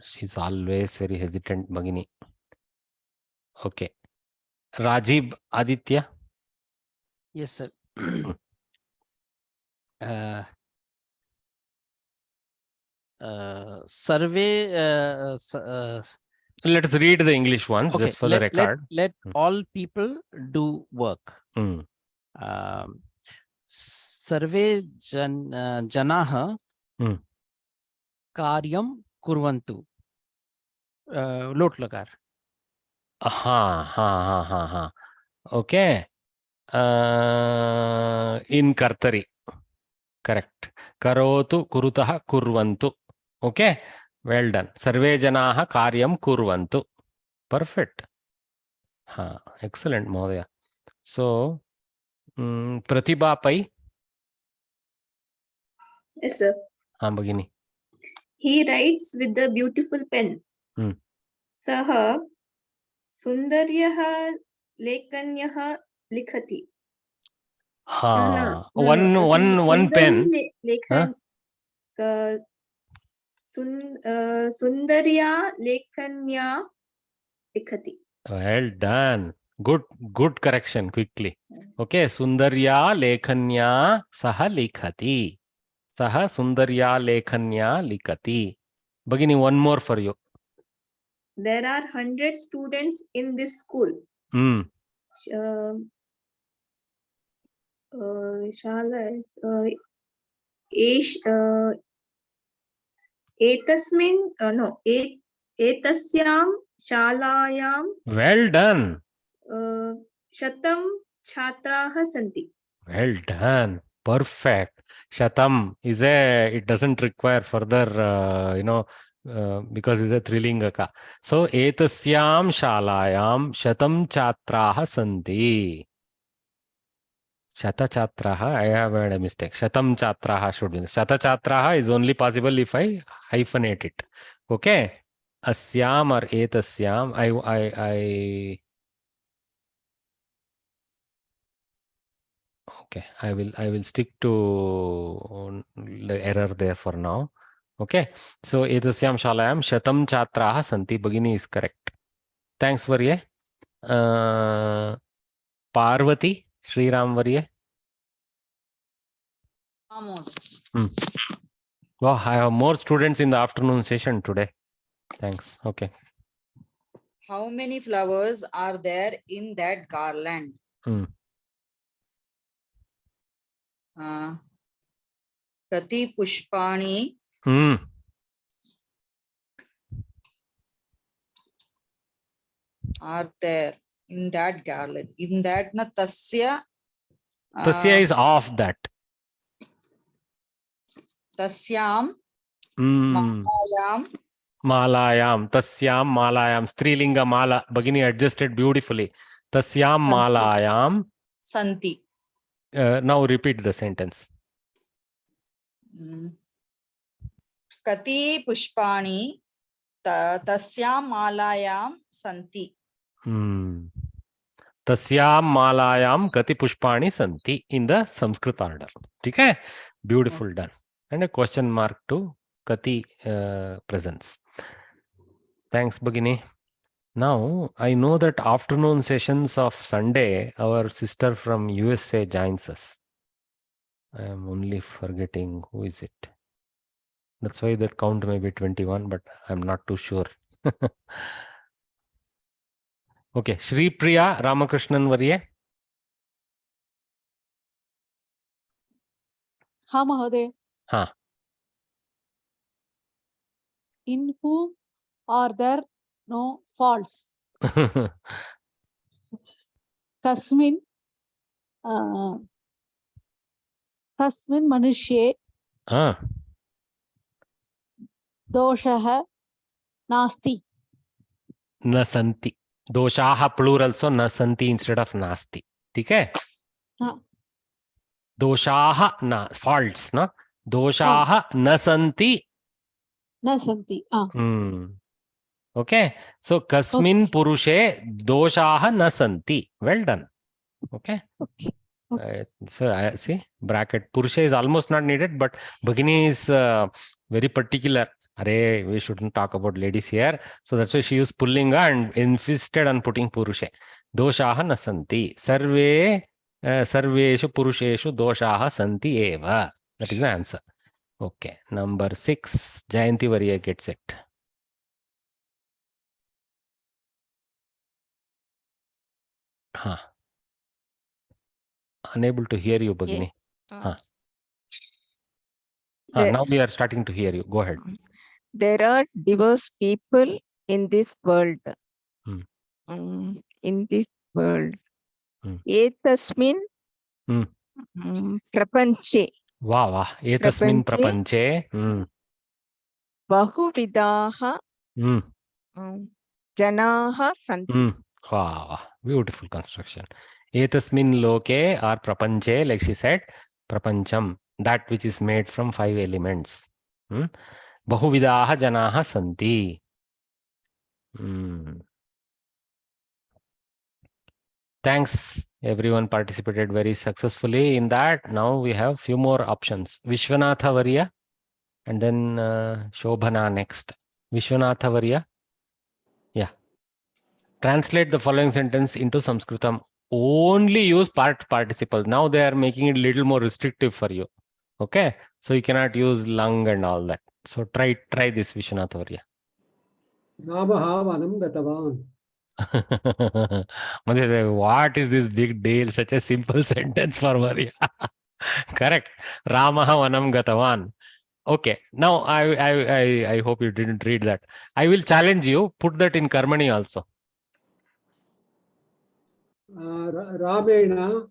She's always very hesitant, Bhagini. Okay. Rajiv Aditya. Yes, sir. Survey. Let us read the English ones Okay, just for the record. Let all people do work. Sarve janaha karyam kurvantu. Lot lagar. Okay. In Kartari. Correct. Karotu kurutaha kurvantu. Okay. Well done. Sarve janaha karyam kurvantu. Perfect. Excellent, Mahodaya. So, Pratibha Pai. Yes, sir. Bhagini. He writes with the beautiful pen. Saha sundaryah lekanyah likhati. One pen. Sundarya lekanya likhati. Well done. Good correction quickly. Okay. Sundarya lekhanya saha likhati. Saha sundarya lekhanya likati. Bhagini, one more for you. There are 100 students in this school. Shala is etasyam shalayam. Well done. Shatam chhatraha santi. Well done. Perfect. Shatam is it doesn't require further, because it's a trilingaka. So, etasyam shalayam shatam chatraha santi. Shata chatraha, I have made a mistake. Shatam chatraha should be. Shata chatraha is only possible if I hyphenate it. Okay. Asyam or etasyam, okay, I will stick to the error there for now. Okay. So etasyam shalayam shatam chatraha santi. Bhagini is correct. Thanks, Varye. Parvati, Sriram Varye. Wow, I have more students in the afternoon session today. Thanks. Okay. How many flowers are there in that garland? Kati pushpani are there in that garland? In that na tasya. Tasya is off that. Tasyam. Malayam. Tasyam malayam. Strilinga mala. Bhagini adjusted beautifully. Tasyam malayam. Santi. Now repeat the sentence. Kati pushpani tasyam malayam santi. Tasyam malayam kati pushpani santi in the Sanskrit order. Okay? Beautiful, done. And a question mark to kati presents. Thanks, Bhagini. Now, I know that afternoon sessions of Sunday, our sister from USA joins us. I am only forgetting who is it. That's why that count may be 21, but I'm not too sure. Okay, Shri Priya Ramakrishnan Varye. Ha, Mahoday. Ha. In whom are there no faults? Kasmin Manushe Doshaha Nasti. Nasanti. Doshaha plural, so nasanti instead of nasti. Okay? Doshaha na faults, no? Doshaha nasanti. Nasanti. Okay? So kasmin purushe doshaha nasanti. Well done. Okay? So I see bracket purusha is almost not needed, but Bhagini is very particular. Arey, we shouldn't talk about ladies here. So that's why she used pullinga and insisted on putting purusha. Doshaha nasanti. Sarve sarveshu purusheshu doshaha santi eva. That is the answer. Okay. Number 6. Jayanti Variya gets it. Unable to hear you, Bhagini. Now we are starting to hear you. Go ahead. There are diverse people in this world. In this world. Etasmin prapanche. Wow. Etasmin prapanche. Bahuvidaha janaha santi. Wow. Beautiful construction. Etasmin loke or prapanche, like she said, prapancham, that which is made from 5 elements. Bahuvidaha janaha santi. Thanks. Everyone participated very successfully in that. Now we have few more options. Vishwanatha Varya and then Shobhana next. Vishwanatha Varya. Yeah. Translate the following sentence into Sanskritam. Only use participle. Now they are making it a little more restrictive for you. Okay. So you cannot use lung and all that. So try this, Vishwanatha Varya. Ramaha vanam gatavan. What is this big deal? Such a simple sentence for Varya. Correct. Ramaha vanam gatavan. Okay. Now I hope you didn't read that. I will challenge you. Put that in Karmani also. Ramena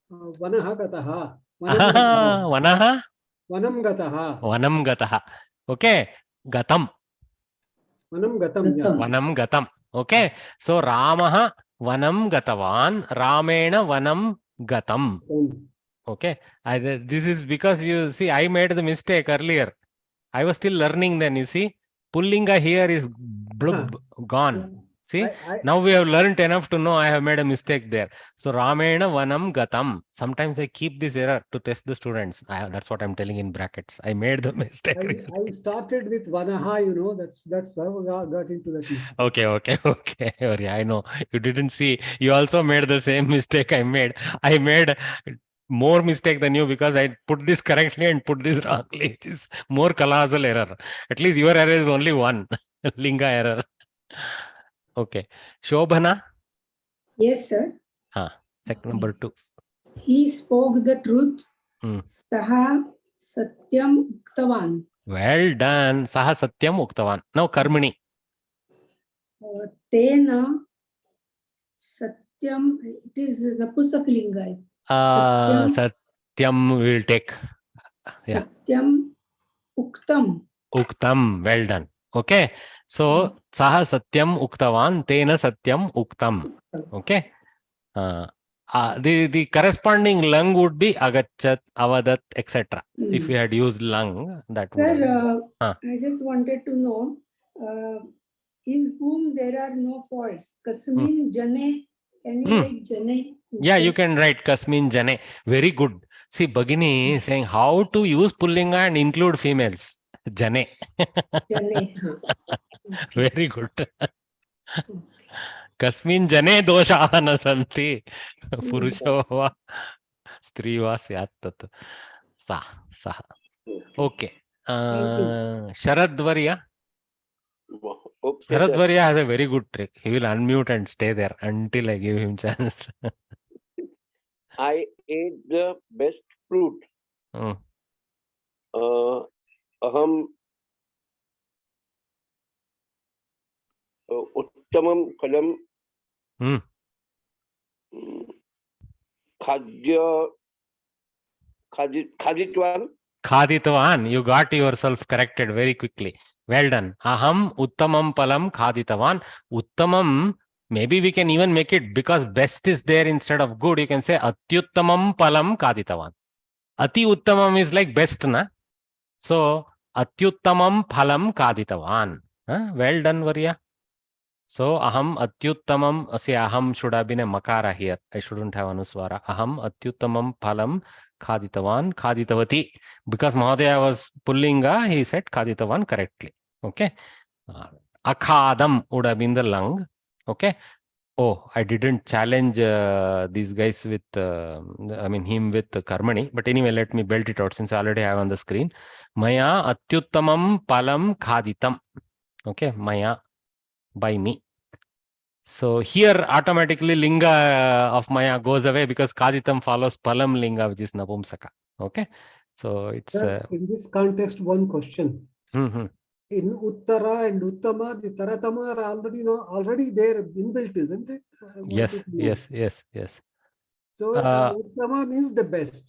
vanaha gataha. Vanaha? Vanam gataha. Vanam gataha. Okay. Gatam. Vanam gatam. Vanam gatam. Okay. So Ramaha vanam gatavan. Ramena vanam gatam. Okay. This is because you see, I made the mistake earlier. I was still learning then, you see. Pullinga here is blub, gone. See, now we have learned enough to know I have made a mistake there. So Ramena vanam gatam. Sometimes I keep this error to test the students. That's what I'm telling in brackets. I made the mistake. I started with vanaha, that's how I got into that mistake. Okay. I know. You didn't see. You also made the same mistake I made. I made more mistake than you because I put this correctly and put this wrongly. It is more colossal error. At least your error is only one. Linga error. Okay. Shobhana? Yes, sir. Second number 2. He spoke the truth. Saha satyam uktavan. Well done. Saha satyam uktavan. Now Karmani. Tena satyam, it is Napusakalinga. Satyam will take. Yeah. Satyam uktam. Uktam. Well done. Okay. So, saha satyam uktavan, tena satyam uktam. Okay. The corresponding lung would be agachat, avadat, etc. If we had used lung, that would Sir, I just wanted to know, in whom there are no faults. Kasmin jane Can you write Jane? Yeah, you can write Kasmin Jane. Very good. See, Bhagini is saying how to use Pullinga and include females. Jane. Jane. Very good. Kasmin Jane doshaha na santi. Purusho va stri va syat tat. Sa. Okay. Sharadvarya. Okay, Sharadvarya has a very good trick. He will unmute and stay there until I give him chance. I ate the best fruit. Aham uttamam phalam khaditvan. Khaditavan, you got yourself corrected very quickly. Well done. Aham uttamam palam khaditavan. Uttamam, maybe we can even make it because best is there instead of good. You can say atyuttamam palam khaditavan. Ati uttamam is like best, na? So atyuttamam phalam khaditavan. Well done, Varya. So aham atyuttamam, say aham should have been a makara here. I shouldn't have anuswara. Aham atyuttamam phalam khaditavan khaditavati. Because Mahodaya was pullinga, he said khaditavan correctly. Okay. Akhadam would have been the lung. Okay. Oh, I didn't challenge these guys with, him with Karmani. But anyway, let me belt it out since I already have on the screen. Maya atyuttamam palam khaditam. Okay. Maya, by me. So here automatically linga of Maya goes away because Kaditam follows Palam linga, which is Napumsaka. Okay. So it's in this context, one question. In Uttara and Uttama, the Taratama are already there inbuilt, isn't it? Yes. So Uttama means the best.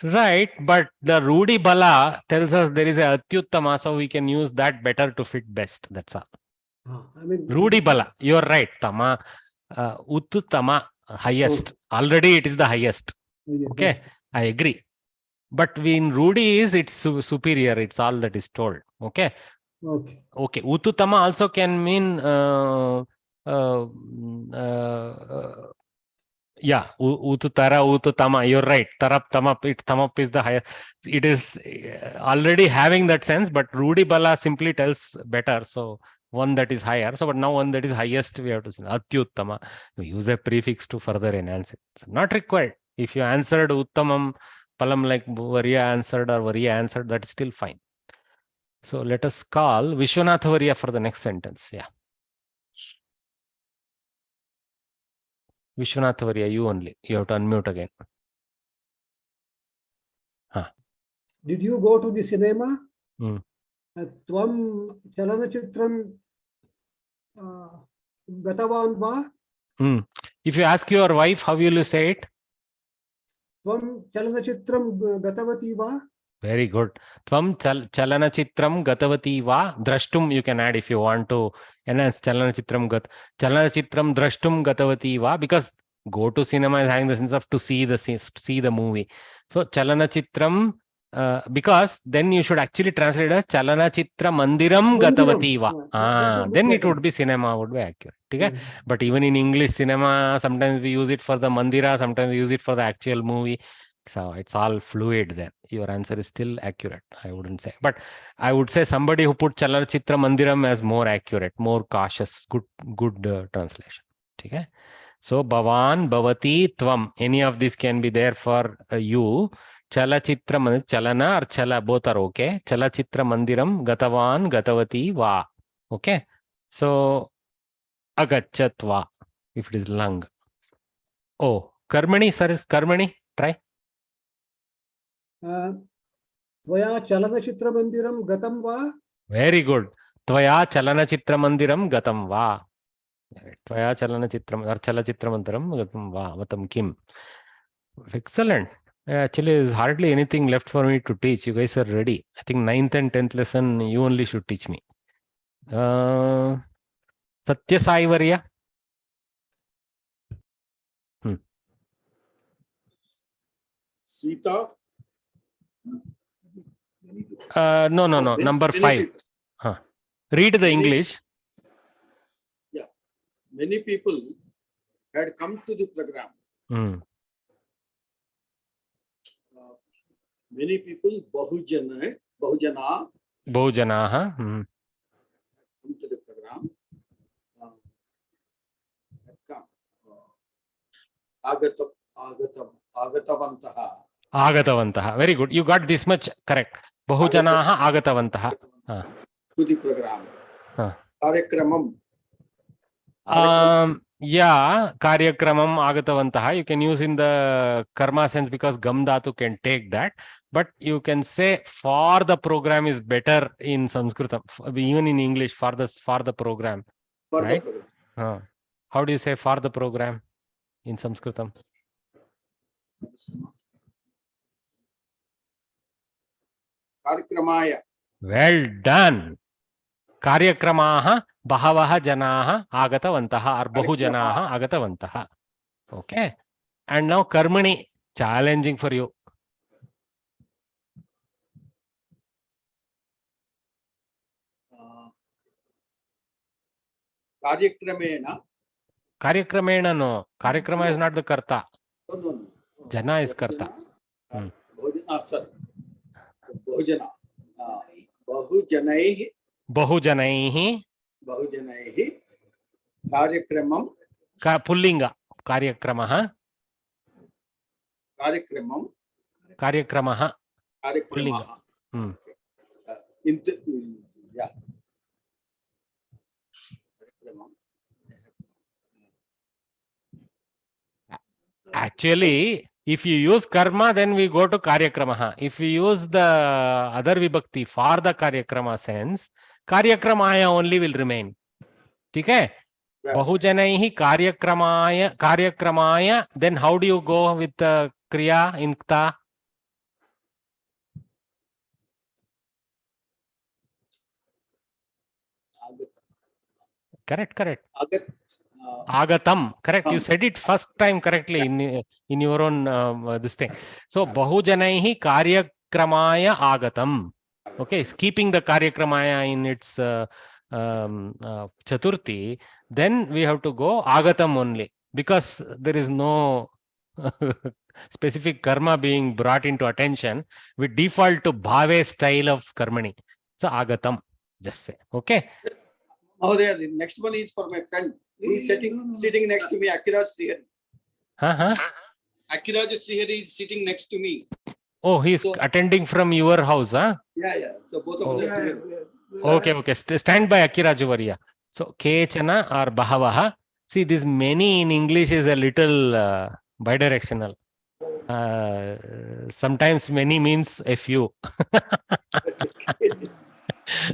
Right, but the Rudi Bala tells us there is a Atyuttama, so we can use that better to fit best. That's all. Rudi Bala, you're right. Tama, Uttama, highest. Already it is the highest. Okay, I agree. But in Rudi it's superior. It's all that is told. Okay. Uttama also can mean Ututara, Ututama, you're right. Tarap, Tamap, Tamap is the highest. It is already having that sense, but Rudi Bala simply tells better. So one that is higher. So, but now one that is highest, we have to say Atyuttama. We use a prefix to further enhance it. So not required. If you answered Uttamam Palam like Varya answered or Varya answered, that's still fine. So let us call Vishwanath Varya for the next sentence. Yeah. Vishwanath Varya, you only. You have to unmute again. Did you go to the cinema? Tvam Chalanachitram Gatavan va? If you ask your wife, how will you say it? Tvam Chalanachitram Gatavati va? Very good. Tvam Chalanachitram Gatavati va. Drashtum you can add if you want to enhance Chalanachitram Drashtum Gatavati va, because go to cinema is having the sense of to see the movie. So Chalanachitram, because then you should actually translate as Chalanachitra Mandiram Gatavati va. Then it would be cinema, would be accurate. Okay? But even in English cinema, sometimes we use it for the Mandira, sometimes we use it for the actual movie. So it's all fluid there. Your answer is still accurate, I wouldn't say. But I would say somebody who put Chalanachitra Mandiram as more accurate, more cautious, good translation. Okay? So Bhavan, Bhavati, Tvam, any of these can be there for you. Chalachitra, Chalana or Chala, both are okay. Chalachitra Mandiram, Gatavan, Gatavati, Va. Okay? So Agachatva, if it is lung. Oh, Karmani, sir, Karmani, try. Tvaya Chalanachitra Mandiram Gatam va? Very good. Tvaya Chalanachitra Mandiram Gatam va. Tvaya Chalanachitram or Chalachitra Mandiram Gatam va. Vatam Kim. Excellent. Actually, there's hardly anything left for me to teach. You guys are ready. I think 9th and 10th lesson, you only should teach me. Satya Sai Varya. Sita. No. Number 5. Read the English. Yeah. Many people had come to the program. Many people, bahujana, come to the program. Come. Agatavantaha. Agatavantaha. Very good. You got this much correct. Bahujanaha agatavantaha. To the program. Karyakramam. Yeah, karyakramam agatavantaha. You can use in the karma sense because gam dhatu can take that. But you can say for the program is better in Sanskritam, even in English for the program. For right? the program. How do you say for the program in Sanskritam? Karyakramaya. Well done. Karyakramaha bahavaha janaha agatavantaha or bahujanaha agatavantaha. Okay. And now karmani, challenging for you. Karyakramena. Karyakramena no. Karyakrama is not the karta. No. Jana is karta. Bahujana. Bahujanaihi. Bahujanaihi. Bahujanaihi. Karyakramam. Pullinga. Karyakramaha. Karyakramam. Karyakramaha. Pullinga. Yeah. Actually, if you use karma, then we go to karyakramaha. If we use the other vibhakti for the karyakrama sense, karyakramaya only will remain. Okay? Bahujanaihi karyakramaya. Then how do you go with the kriya in kta? Correct. Agatam. Correct. You said it first time correctly in your own this thing. So bahujanaihi karyakramaya agatam. Okay, keeping the karyakramaya in its chaturthi, then we have to go agatam only because there is no specific karma being brought into attention. We default to bhave style of karmani. So agatam, just say. Okay. Oh, there. The next one is for my friend. He is sitting next to me. Akiraj Srihari. Akiraj Srihari is sitting next to me. Oh, he is attending from your house, huh? Yeah. So both of us are together. Okay. Stand by Akirajuvariya. So kechana or bahavaha. See, this many in English is a little bidirectional. Sometimes many means a few.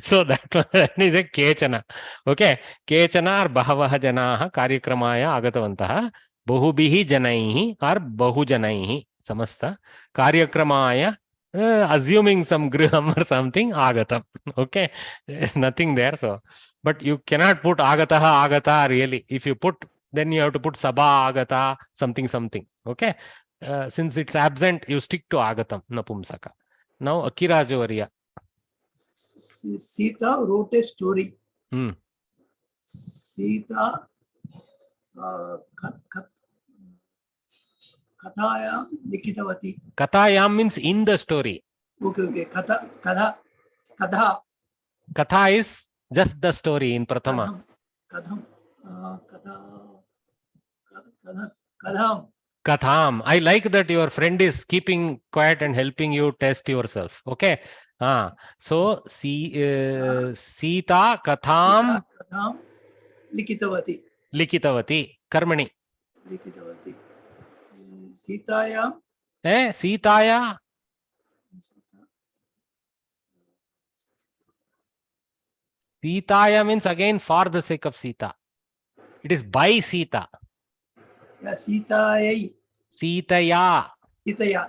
So that one is a kechana. Okay. Kechana or bahavaha janaha karyakramaya agatavantaha bahubihi janaihi or bahujanaihi samasta karyakramaya assuming some griham or something agatam. Okay. There's nothing there. So, but you cannot put agataha agata really. If you put, then you have to put sabha agata something. Okay. Since it's absent, you stick to agatam napumsaka. Now Akirajuvariya. Sita wrote a story. Sita Kathayam likitavati. Kathayam means in the story. Okay. Katha. Katha is just the story in Prathama. Katham. I like that your friend is keeping quiet and helping you test yourself. Okay. So Sita Katham likitavati. Karmani. Likitavati. Sitaya. Sitaya. Sitaya means again for the sake of Sita. It is by Sita. Yeah, Sitaya.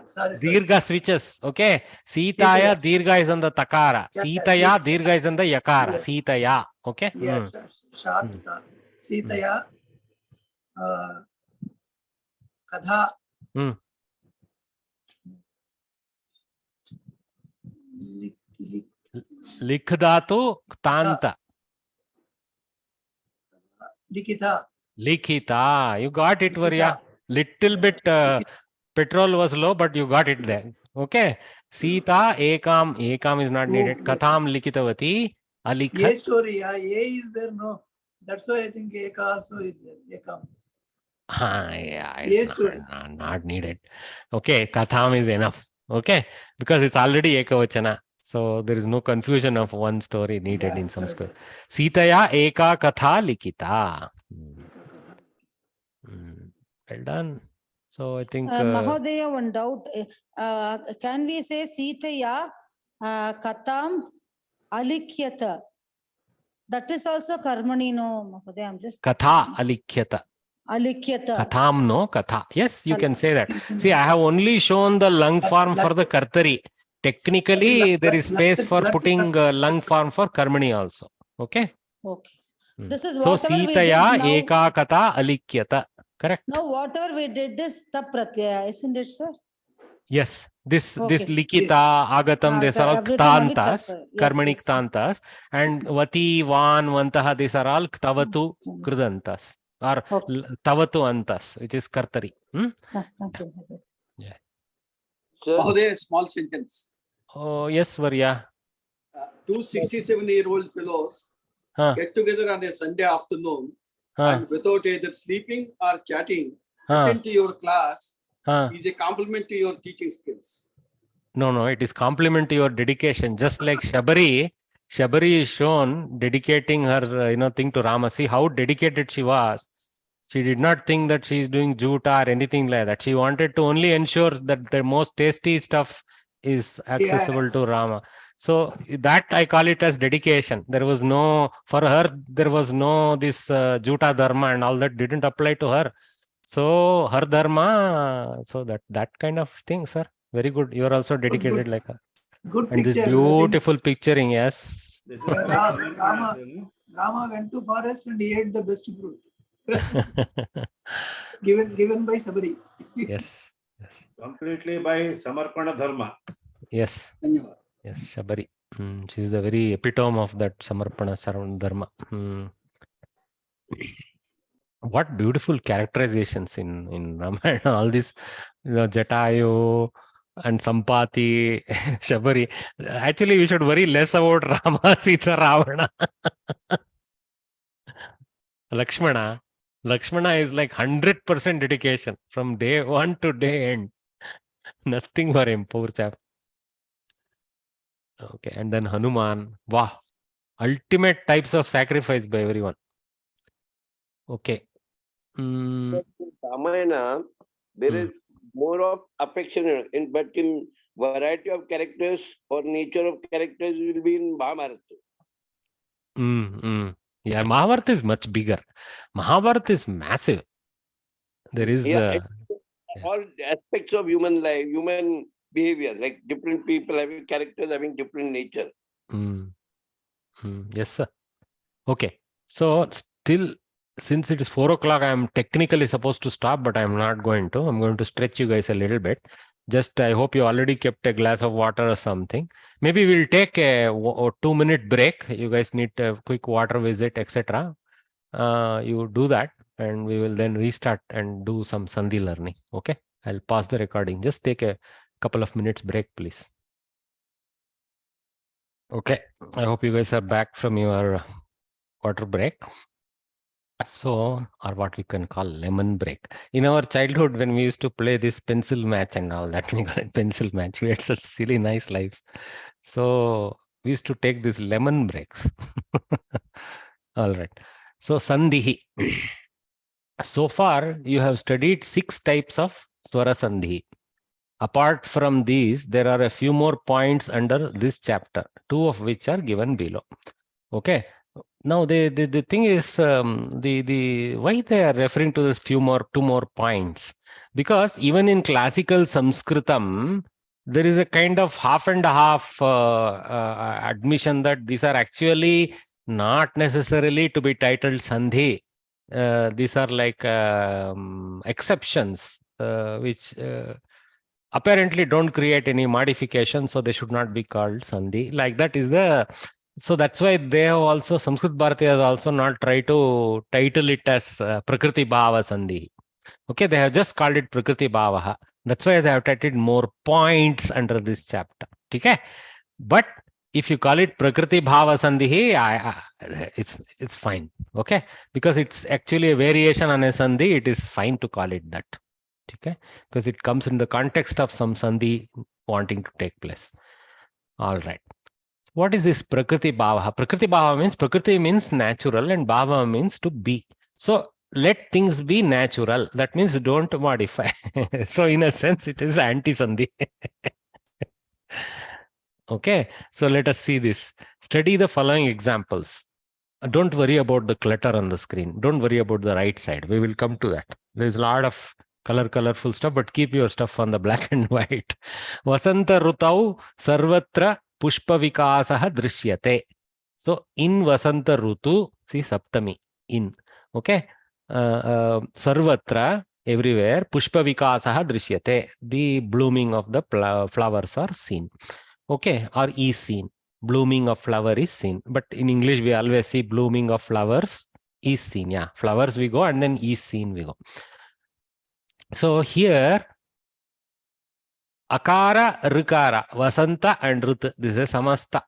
Sorry. Dirgha switches. Okay. Sitaya, Dirgha is on the takara. Sitaya, Dirgha is on the yakara. Sitaya. Okay. Yeah, short. Sitaya. Katha. Likhdatu tanta. Likita. Likhita. You got it, Varya. Little bit petrol was low, but you got it there. Okay. Sita ekam. Ekam is not needed. Katham likitavati. A Alikhat. story, A is there, no. That's why I think Eka also is there. Ekam. Yeah, A it's story. not needed. Okay, Katham is enough. Okay, because it's already Ekavachana. So there is no confusion of one story needed in Sanskrit. Sitaya Eka Katha Likita. Well done. So I think Mahodaya, one doubt. Can we say Sitaya Katham Alikhyata? That is also Karmani, no, Mahodaya. I'm just Katha Alikhyata. Alikhyata. Katham no Katha. Yes, you can say that. See, I have only shown the lung form for the Kartari. Technically, there is space for putting lung form for Karmani also. Okay. Okay. This is So whatever we did Sitaya now. Eka Katha Alikyata. Correct. Now whatever we did is Tapratyaya, isn't it, sir? Yes. This Okay. Likita, Agatam, these are all everything only Ktantas, Tatra. Yes, Karmani yes. Ktantas, and Vati, Van, Vantaha, these are all Ktavatu Kridantas, or Tavatu Antas, which is Kartari. Thank you. Yeah. Mahodaya, small sentence. Oh, yes, Varya. Two 67-year-old fellows get together on a Sunday afternoon and without either sleeping or chatting, attend to your class is a compliment to your teaching skills. No, it is compliment to your dedication. Just like Shabari is shown dedicating her, thing to Rama. See how dedicated she was. She did not think that she is doing juta or anything like that. She wanted to only ensure that the most tasty stuff is accessible to Rama. So that I call it as dedication. There was no, for her, there was no this juta dharma and all that didn't apply to her. So her dharma, so that kind of thing, sir. Very good. You are also dedicated like her. Good and picture. this beautiful picturing, yes. Rama went to forest and he ate the best fruit. given by Sabari. Yes. Completely by Samarpana Dharma. Yes. Yes, Shabari. She is the very epitome of that Samarpana Dharma. What beautiful characterizations in Ramayana. All this, Jatayu and Sampati, Shabari. Actually, we should worry less about Rama, Sita, Ravana. Lakshmana is like 100% dedication from day one to day end. Nothing for him, poor chap. Okay, and then Hanuman. Wow, ultimate types of sacrifice by everyone. Okay. Ramayana, there is more of affection, but in variety of characters or nature of characters will be in Mahabharata. Yeah, Mahabharata is much bigger. Mahabharata is massive. There is all aspects of human life, human behavior, like different people having characters, having different nature. Yes, sir. Okay. So still, since it is 4 o'clock, I am technically supposed to stop, but I am not going to. I'm going to stretch you guys a little bit. Just, I hope you already kept a glass of water or something. Maybe we'll take a 2-minute break. You guys need a quick water visit, etc. You do that, and we will then restart and do some Sandhi learning. Okay. I'll pause the recording. Just take a couple of minutes break, please. Okay. I hope you guys are back from your water break. So, or what we can call lemon break. In our childhood, when we used to play this pencil match and all that, we call it pencil match. We had such silly, nice lives. So we used to take these lemon breaks. All right. So Sandhi. So far, you have studied 6 types of Swara Sandhi. Apart from these, there are a few more points under this chapter, 2 of which are given below. Okay. Now the thing is, the why they are referring to this 2 more points, because even in classical Sanskritam there is a kind of half and half admission that these are actually not necessarily to be titled Sandhi. These are like exceptions which apparently don't create any modification, so they should not be called Sandhi. Like that is the So that's why they have also, Sanskrit Bharati has also not tried to title it as Prakriti Bhava Sandhi. Okay, they have just called it Prakriti Bhavaha. That's why they have titled more points under this chapter. Okay, but if you call it Prakriti Bhava Sandhi, it's fine. Okay, because it's actually a variation on a Sandhi, it is fine to call it that. Okay, because it comes in the context of some Sandhi wanting to take place. All right. What is this Prakriti Bhava? Prakriti Bhava means, Prakriti means natural and Bhava means to be. So let things be natural. That means don't modify. So in a sense, it is anti-sandhi. Okay, so let us see this. Study the following examples. Don't worry about the clutter on the screen. Don't worry about the right side. We will come to that. There's a lot of colorful stuff, but keep your stuff on the black and white. Vasanta Rutau Sarvatra Pushpa Vikasaha Drishyate. So in Vasanta Rutu, see Saptami, in. Okay. Sarvatra, everywhere, Pushpa Vikasaha Drishyate. The blooming of the flowers are seen. Okay, or is seen. Blooming of flower is seen. But in English, we always see blooming of flowers is seen. Yeah, flowers we go and then is seen we go. So here, Akara, Rikara, Vasanta and Rutu. This is Samasta.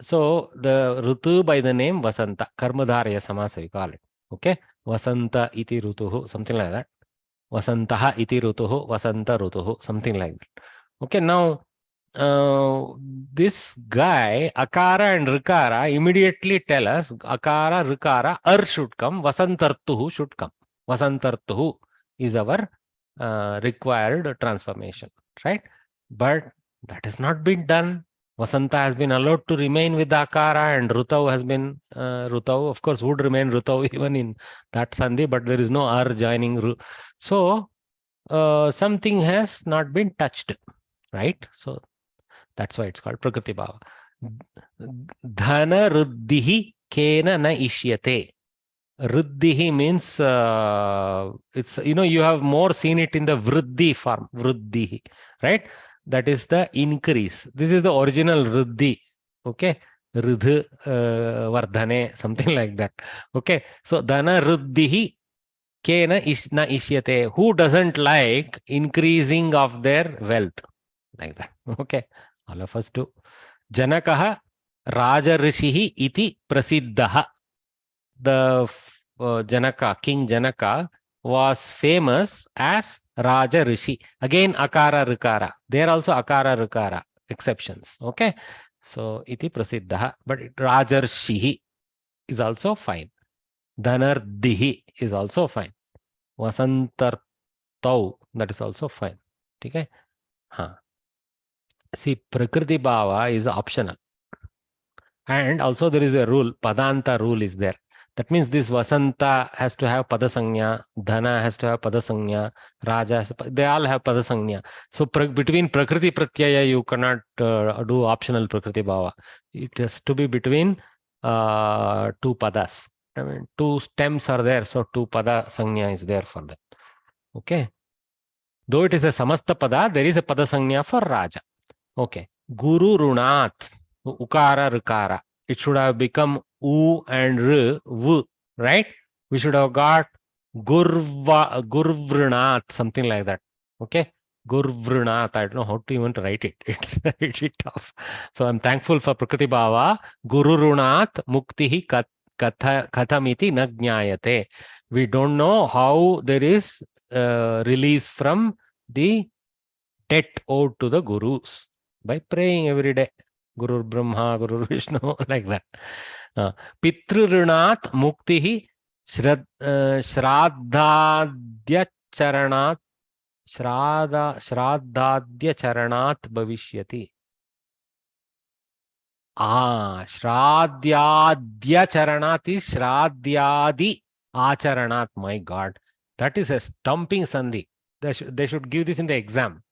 So the Rutu by the name Vasanta. Karmadharaya Samasa we call it. Okay. Vasanta iti Rutuhu. Something like that. Vasantaha iti Rutuhu. Vasanta Rutuhu. Something like that. Okay. Now, this guy, Akara and Rikara, immediately tell us Akara, Rikara, should come, Vasantartuhu should come. Vasantartuhu is our required transformation, right? But that has not been done. Vasanta has been allowed to remain with the Akara, and Rutau has been, Rutau, of course, would remain Rutau even in that Sandhi, but there is no joining. So, something has not been touched, right? So, that's why it's called Prakriti Bhava. Dhana Ruddhihi Kena Na Ishyate. Ruddhihi means, it's, you have more seen it in the Vriddhi form, Vriddhihi, right? That is the increase. This is the original Ruddhi, okay? Ridh, Vardhane, something like that, okay? So, Dhana Ruddhihi Kena Na Ishyate. Who doesn't like increasing of their wealth? Like that, okay? All of us do. Janakaha Raja Rishihi iti Prasiddhaha. The Janaka, King Janaka, was famous as Raja Rishi. Again, Akara Rikara. There also Akara Rikara exceptions. Okay. So, iti Prasiddhaha. But Raja Rishihi is also fine. Dhanardihi is also fine. Vasantartau, that is also fine. Okay. See, Prakriti Bhava is optional. And also there is a rule, Padanta rule is there. That means this Vasanta has to have Padasangya, Dhana has to have Padasangya, Raja, they all have Padasangya. So between Prakriti Pratyaya, you cannot do optional Prakriti Bhava. It has to be between two Padas. I mean, two stems are there, so two Pada Sangya is there for them. Okay. Though it is a Samasta Pada, there is a Padasangya for Raja. Okay. Guru Runat, Ukara Rukara. It should have become U and R, V, right? We should have got Gurvrunat, something like that. Okay. Gurvrunat. I don't know how to even write it. It's really tough. So I'm thankful for Prakriti Bhava. Guru Runat Muktihi Kathamiti Nagnayate. We don't know how there is release from the debt owed to the gurus by praying every day. Guru Brahma, Guru Vishnu, like that. Pitrurunat Muktihi Shraddhadya Charanat Shraddhadya Charanat Bhavishyati. Shraddhyadya Charanat is Shraddhyadi Acharanat. My God, that is a stumping sandhi. They should give this in the exam.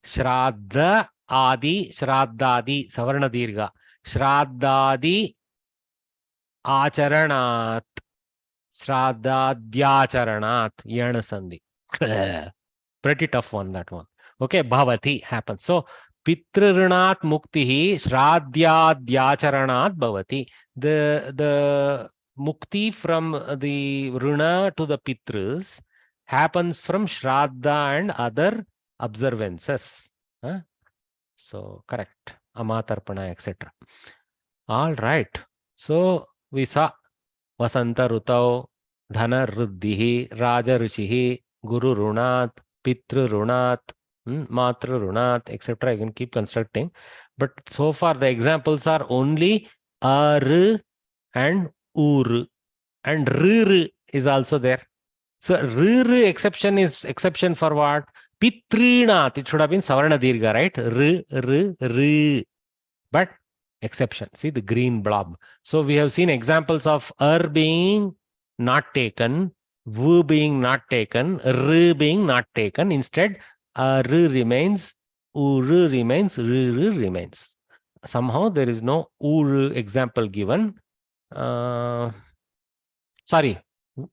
Shraddha Adi Shraddhadi Savarna Dirgha. Shraddhadi Acharanat Shraddhadyacharanat Yana Sandhi. Pretty tough one, that one. Okay, Bhavati happens. So Pitrunat muktihi shraddhyadyacharanaat bhavati. The mukti from the runa to the pitras happens from shraddha and other observances. So correct. Amatarpana, etc. All right. So we saw Vasanta Rutau, Dhana Ruddhihi, Raja Rishihi, Guru Runat, Pitru Runat, Matra Runat, etc. I can keep constructing. But so far the examples are only Ar and Ur. And R is also there. So R exception is exception for what? Pitrinat. It should have been Savarna Dirgha, right? R. But exception. See the green blob. So we have seen examples of being not taken, v being not taken, r being not taken. Instead, r remains, ur remains, r remains. Somehow there is no ur example given. Sorry,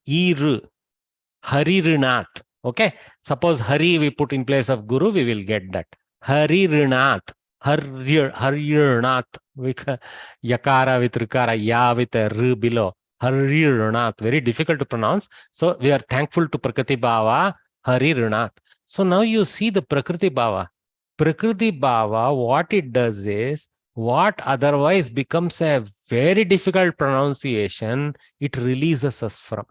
ir, haririnath. Okay. Suppose hari we put in place of guru, we will get that. Haririnath. Harirnath, yakara with rikara, ya with a r below. Harirnath, very difficult to pronounce. So we are thankful to Prakriti Bhava, Harirnath. So now you see the Prakriti Bhava. Prakriti Bhava, what it does is, what otherwise becomes a very difficult pronunciation, it releases us from.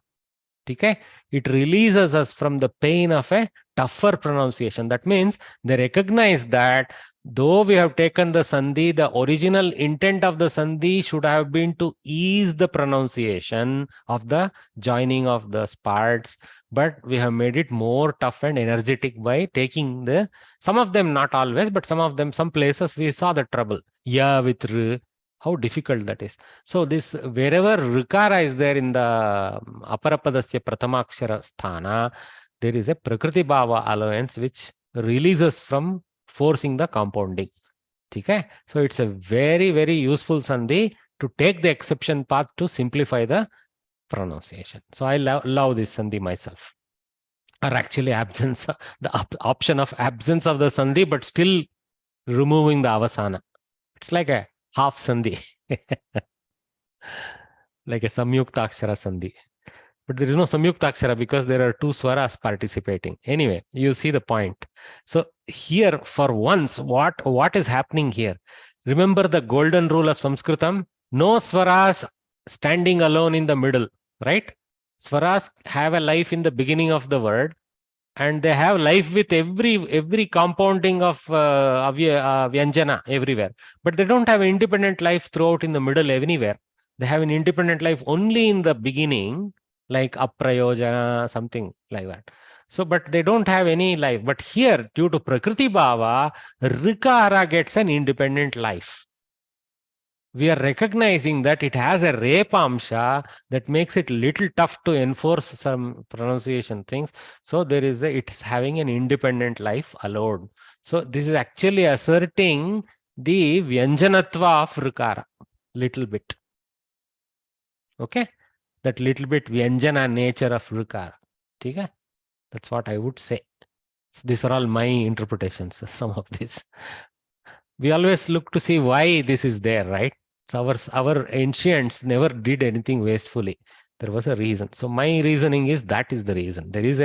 Okay? It releases us from the pain of a tougher pronunciation. That means they recognize that though we have taken the sandhi, the original intent of the sandhi should have been to ease the pronunciation of the joining of the parts, but we have made it more tough and energetic by taking the, some of them, not always, but some of them, some places we saw the trouble. Ya with r, how difficult that is. So this, wherever rikara is there in the aparapadasya pratamakshara sthana, there is a prakriti bhava allowance which releases from forcing the compounding. Okay? So it's a very, very useful sandhi to take the exception path to simplify the pronunciation. So I love this sandhi myself. Or actually absence, the option of absence of the sandhi, but still removing the avasana. It's like a half sandhi. Like a samyuktakshara sandhi. But there is no samyuktakshara because there are two swaras participating. Anyway, you see the point. So here, for once, what is happening here? Remember the golden rule of Sanskritam? No swaras standing alone in the middle, right? Swaras have a life in the beginning of the word, and they have life with every compounding of vyanjana everywhere. But they don't have independent life throughout in the middle anywhere. They have an independent life only in the beginning, like aprayojana, something like that. So, but they don't have any life. But here, due to Prakriti Bhava, Rikara gets an independent life. We are recognizing that it has a repamsha that makes it little tough to enforce some pronunciation things. So there is it's having an independent life allowed. So this is actually asserting the vyanjanatva of rikara, little bit. Okay, that little bit vyanjana nature of rikara. Okay? That's what I would say. So these are all my interpretations. Some of this. We always look to see why this is there, right? So our ancients never did anything wastefully. There was a reason. So my reasoning is that is the reason. There is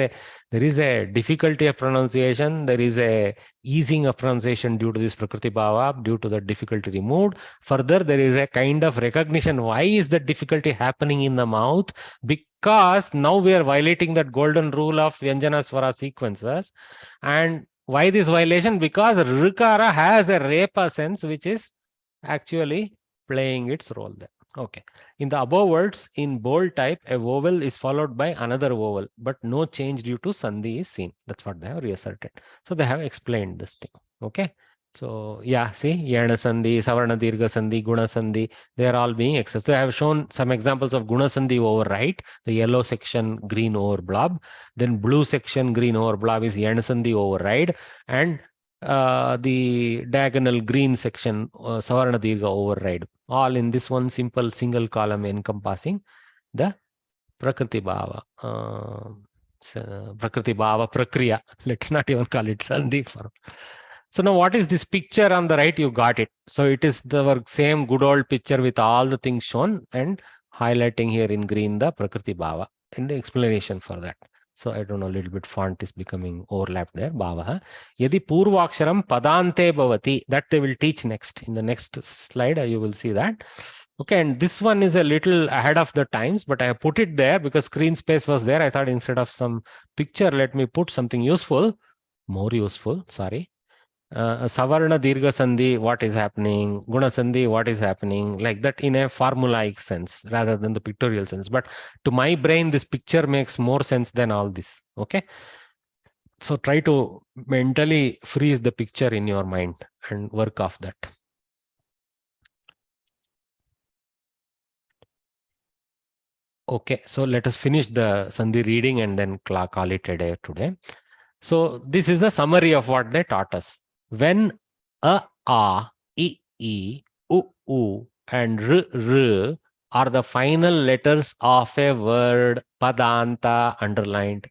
a difficulty of pronunciation. There is a easing of pronunciation due to this Prakriti Bhava, due to the difficulty removed. Further, there is a kind of recognition. Why is that difficulty happening in the mouth? Because now we are violating that golden rule of Vyanjana Swara sequences. And why this violation? Because Rikara has a repa sense which is actually playing its role there. Okay. In the above words, in bold type, a vowel is followed by another vowel, but no change due to sandhi is seen. That's what they have reasserted. So they have explained this thing. Okay. So yeah, see, Yana Sandhi, Savarna Dirgha Sandhi, Guna Sandhi, they are all being accessed. So I have shown some examples of Guna Sandhi overwrite, the yellow section, green over blob. Then blue section, green over blob is Yana Sandhi override. And the diagonal green section, Savarna Dirgha override. All in this one simple single column encompassing the Prakriti Bhava. Prakriti Bhava Prakriya. Let's not even call it Sandhi for So now what is this picture on the right? You got it. So it is the same good old picture with all the things shown and highlighting here in green the Prakriti Bhava in the explanation for that. So I don't know, a little bit font is becoming overlapped there. Bhavaha. Yadi Purvaksharam Padante Bhavati. That they will teach next. In the next slide, you will see that. Okay, and this one is a little ahead of the times, but I put it there because screen space was there. I thought instead of some picture, let me put something useful, more useful, sorry. Savarna Dirgha Sandhi, what is happening? Guna Sandhi, what is happening? Like that in a formulaic sense rather than the pictorial sense. But to my brain, this picture makes more sense than all this. Okay. So try to mentally freeze the picture in your mind and work off that. Okay, so let us finish the Sandhi reading and then call it a day today. So this is the summary of what they taught us. When a, I, u, and r are the final letters of a word, padanta underlined,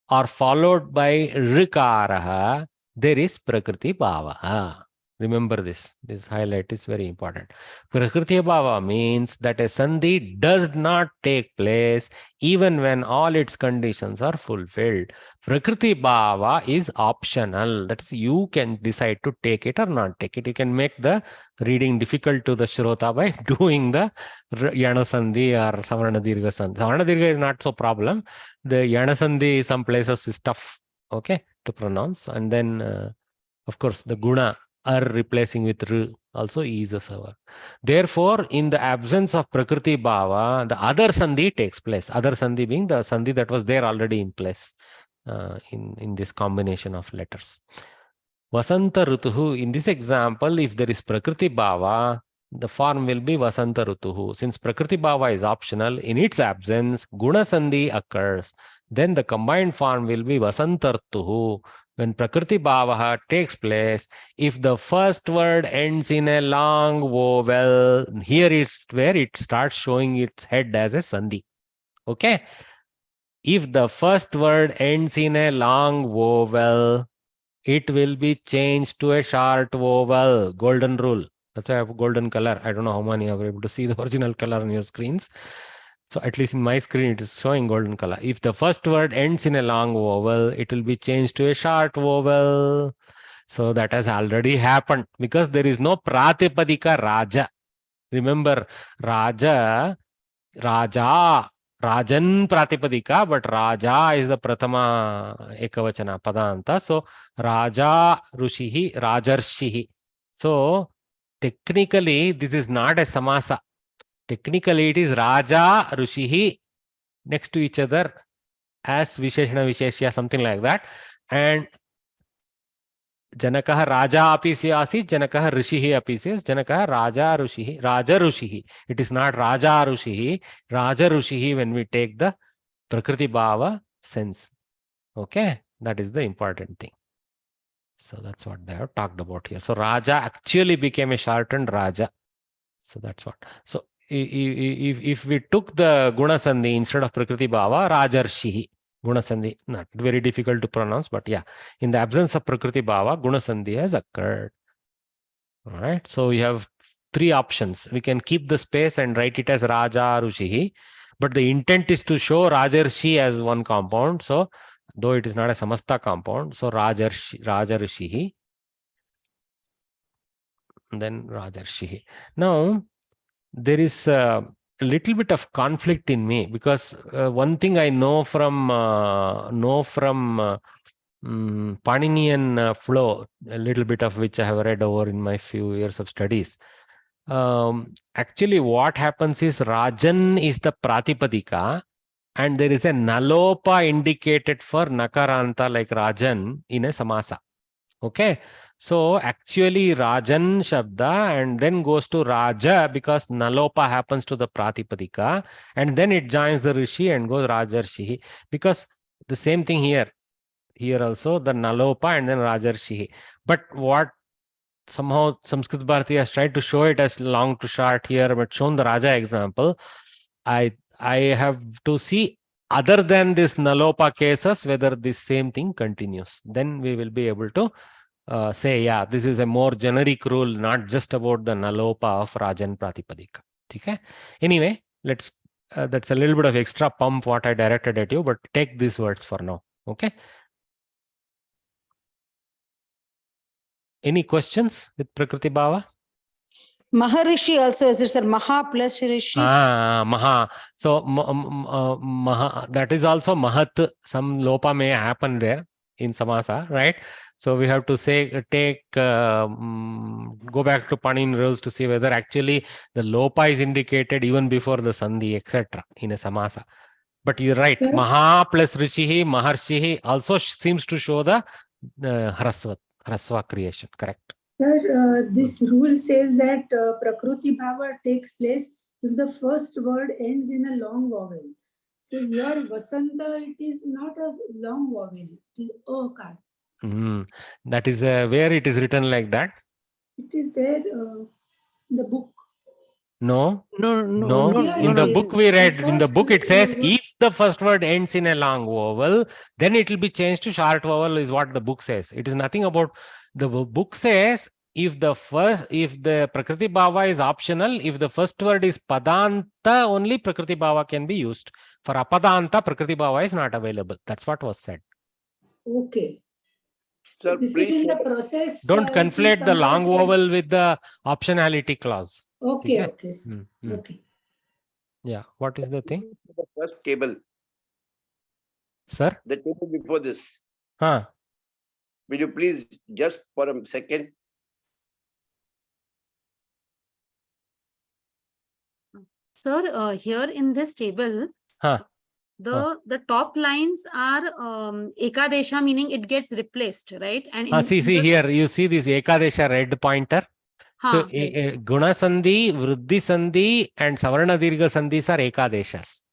are followed by rikaraha, there is prakriti bhava. Remember this. This highlight is very important. Prakriti bhava means that a sandhi does not take place even when all its conditions are fulfilled. Prakriti bhava is optional. That is, you can decide to take it or not take it. You can make the reading difficult to the shrota by doing the yana sandhi or savarna dirgha sandhi. Savarna dirgha is not so problem. The yana sandhi some places is tough, okay, to pronounce. And then, of course, the guna are replacing with r also is a savar. Therefore, in the absence of prakriti bhava, the other sandhi takes place. Other sandhi being the sandhi that was there already in place in this combination of letters. Vasanta rutuhu. In this example, if there is prakriti bhava, the form will be Vasanta rutuhu. Since prakriti bhava is optional, in its absence, guna sandhi occurs. Then the combined form will be Vasanta rutuhu. When prakriti bhava takes place, if the first word ends in a long vowel, here is where it starts showing its head as a sandhi. Okay. If the first word ends in a long vowel, it will be changed to a short vowel. Golden rule. That's why I have golden color. I don't know how many are able to see the original color on your screens. So at least in my screen, it is showing golden color. If the first word ends in a long vowel, it will be changed to a short vowel. So that has already happened because there is no pratipadika raja. Remember, Raja, Rajan pratipadika, but Raja is the pratama ekavachana padanta. So Raja Rushihi, Rajarshihi. So technically, this is not a samasa. Technically, it is Raja Rushihi next to each other as Visheshana Visheshya, something like that. And Janakah Raja apisi asit, Janakah Rishihi apisis, Janakah Raja Rushihi, Raja Rushihi. It is not Raja Rushihi, Raja Rushihi when we take the Prakriti Bhava sense. Okay, that is the important thing. So that's what they have talked about here. So Raja actually became a shortened Raja. So that's what. So if we took the Guna Sandhi instead of Prakriti Bhava, Rajarshihi. Guna Sandhi, not very difficult to pronounce, but yeah, in the absence of Prakriti Bhava, Guna Sandhi has occurred. All right, so we have three options. We can keep the space and write it as Raja Rushihi, but the intent is to show Rajarshi as one compound. So, though it is not a Samasta compound, so Rajarshihi, and then Rajarshihi. Now, there is a little bit of conflict in me because one thing I know from Paninian flow, a little bit of which I have read over in my few years of studies. Actually, what happens is Rajan is the Pratipadika, and there is a Nalopa indicated for Nakaranta like Rajan in a Samasa. Okay. So actually Rajan Shabda and then goes to Raja because Nalopa happens to the Pratipadika and then it joins the Rishi and goes Rajarshihi because the same thing here. Here also the Nalopa and then Rajarshihi. But what somehow Samskrit Bharati has tried to show it as long to short here, but shown the Raja example. I have to see other than this Nalopa cases whether this same thing continues. Then we will be able to say, yeah, this is a more generic rule, not just about the nalopa of Rajan Pratipadika. Okay? Anyway, let's that's a little bit of extra pump what I directed at you, but take these words for now. Okay? Any questions with Prakriti Bhava? Maharishi also is it, sir? Maha plus Rishi. Maha. So Maha, that is also Mahat. Some lopa may happen there in Samasa, right? So we have to say, go back to Panin rules to see whether actually the lopa is indicated even before the Sandhi, etc. in a Samasa. But you're right. Sir? Maha plus Rishihi, Maharshihi also seems to show the Hrasva creation. Correct. Sir, this rule says that Prakruti Bhava takes place if the first word ends in a long vowel. So here Vasanta, it is not a long vowel, it is Akar. That is where it is written like that. It is there in the book. No. No. In the book we read, in the book it says, if the first word ends in a long vowel, then it will be changed to short vowel, is what the book says. It is nothing about, the book says, if the Prakriti Bhava is optional, if the first word is Padanta, only Prakriti Bhava can be used. For Apadanta, Prakriti Bhava is not available. That's what was said. Okay. Sir, This is please in the process. Don't conflate the long vowel with the optionality clause. Okay, okay. Okay. Yeah, what is the thing? The first table. Sir? The table before this. Will you please just for a second? Sir, here in this table, the top lines are Ekadesha, meaning it gets replaced, right? And see here, you see this Ekadesha red pointer. So right. Guna Sandhi, Vriddhi Sandhi and Savarna Dirgha Sandhis are Ekadeshas.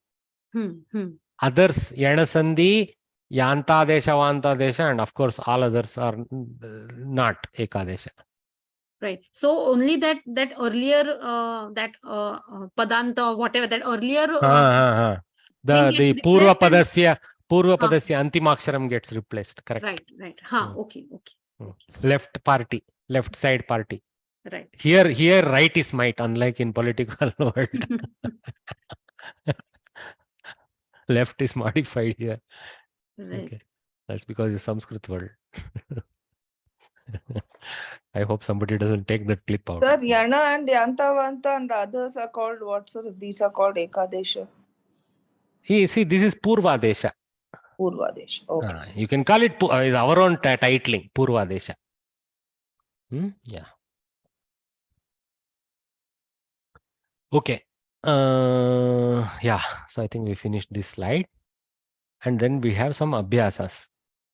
Others, Yana Sandhi, Yantadesha, Vantadesha, and of course all others are not Ekadesha. Right. So only that earlier Padanta or whatever, that earlier the Purva Padasya Antimaksharam gets replaced. Correct. Right. Okay. Left party, left side party. Right. Here right is might, unlike in political world. Left is modified here. Right. Okay. That's because it's Sanskrit world. I hope somebody doesn't take that clip out. Sir, Yana and Yantavanta and the others are called what, sir? These are called Ekadesha. See, this is Purvadesha. Purvadesha. Okay. You can call it is our own titling, Purvadesha. Yeah. Okay. Yeah. So I think we finished this slide. And then we have some abhyasas.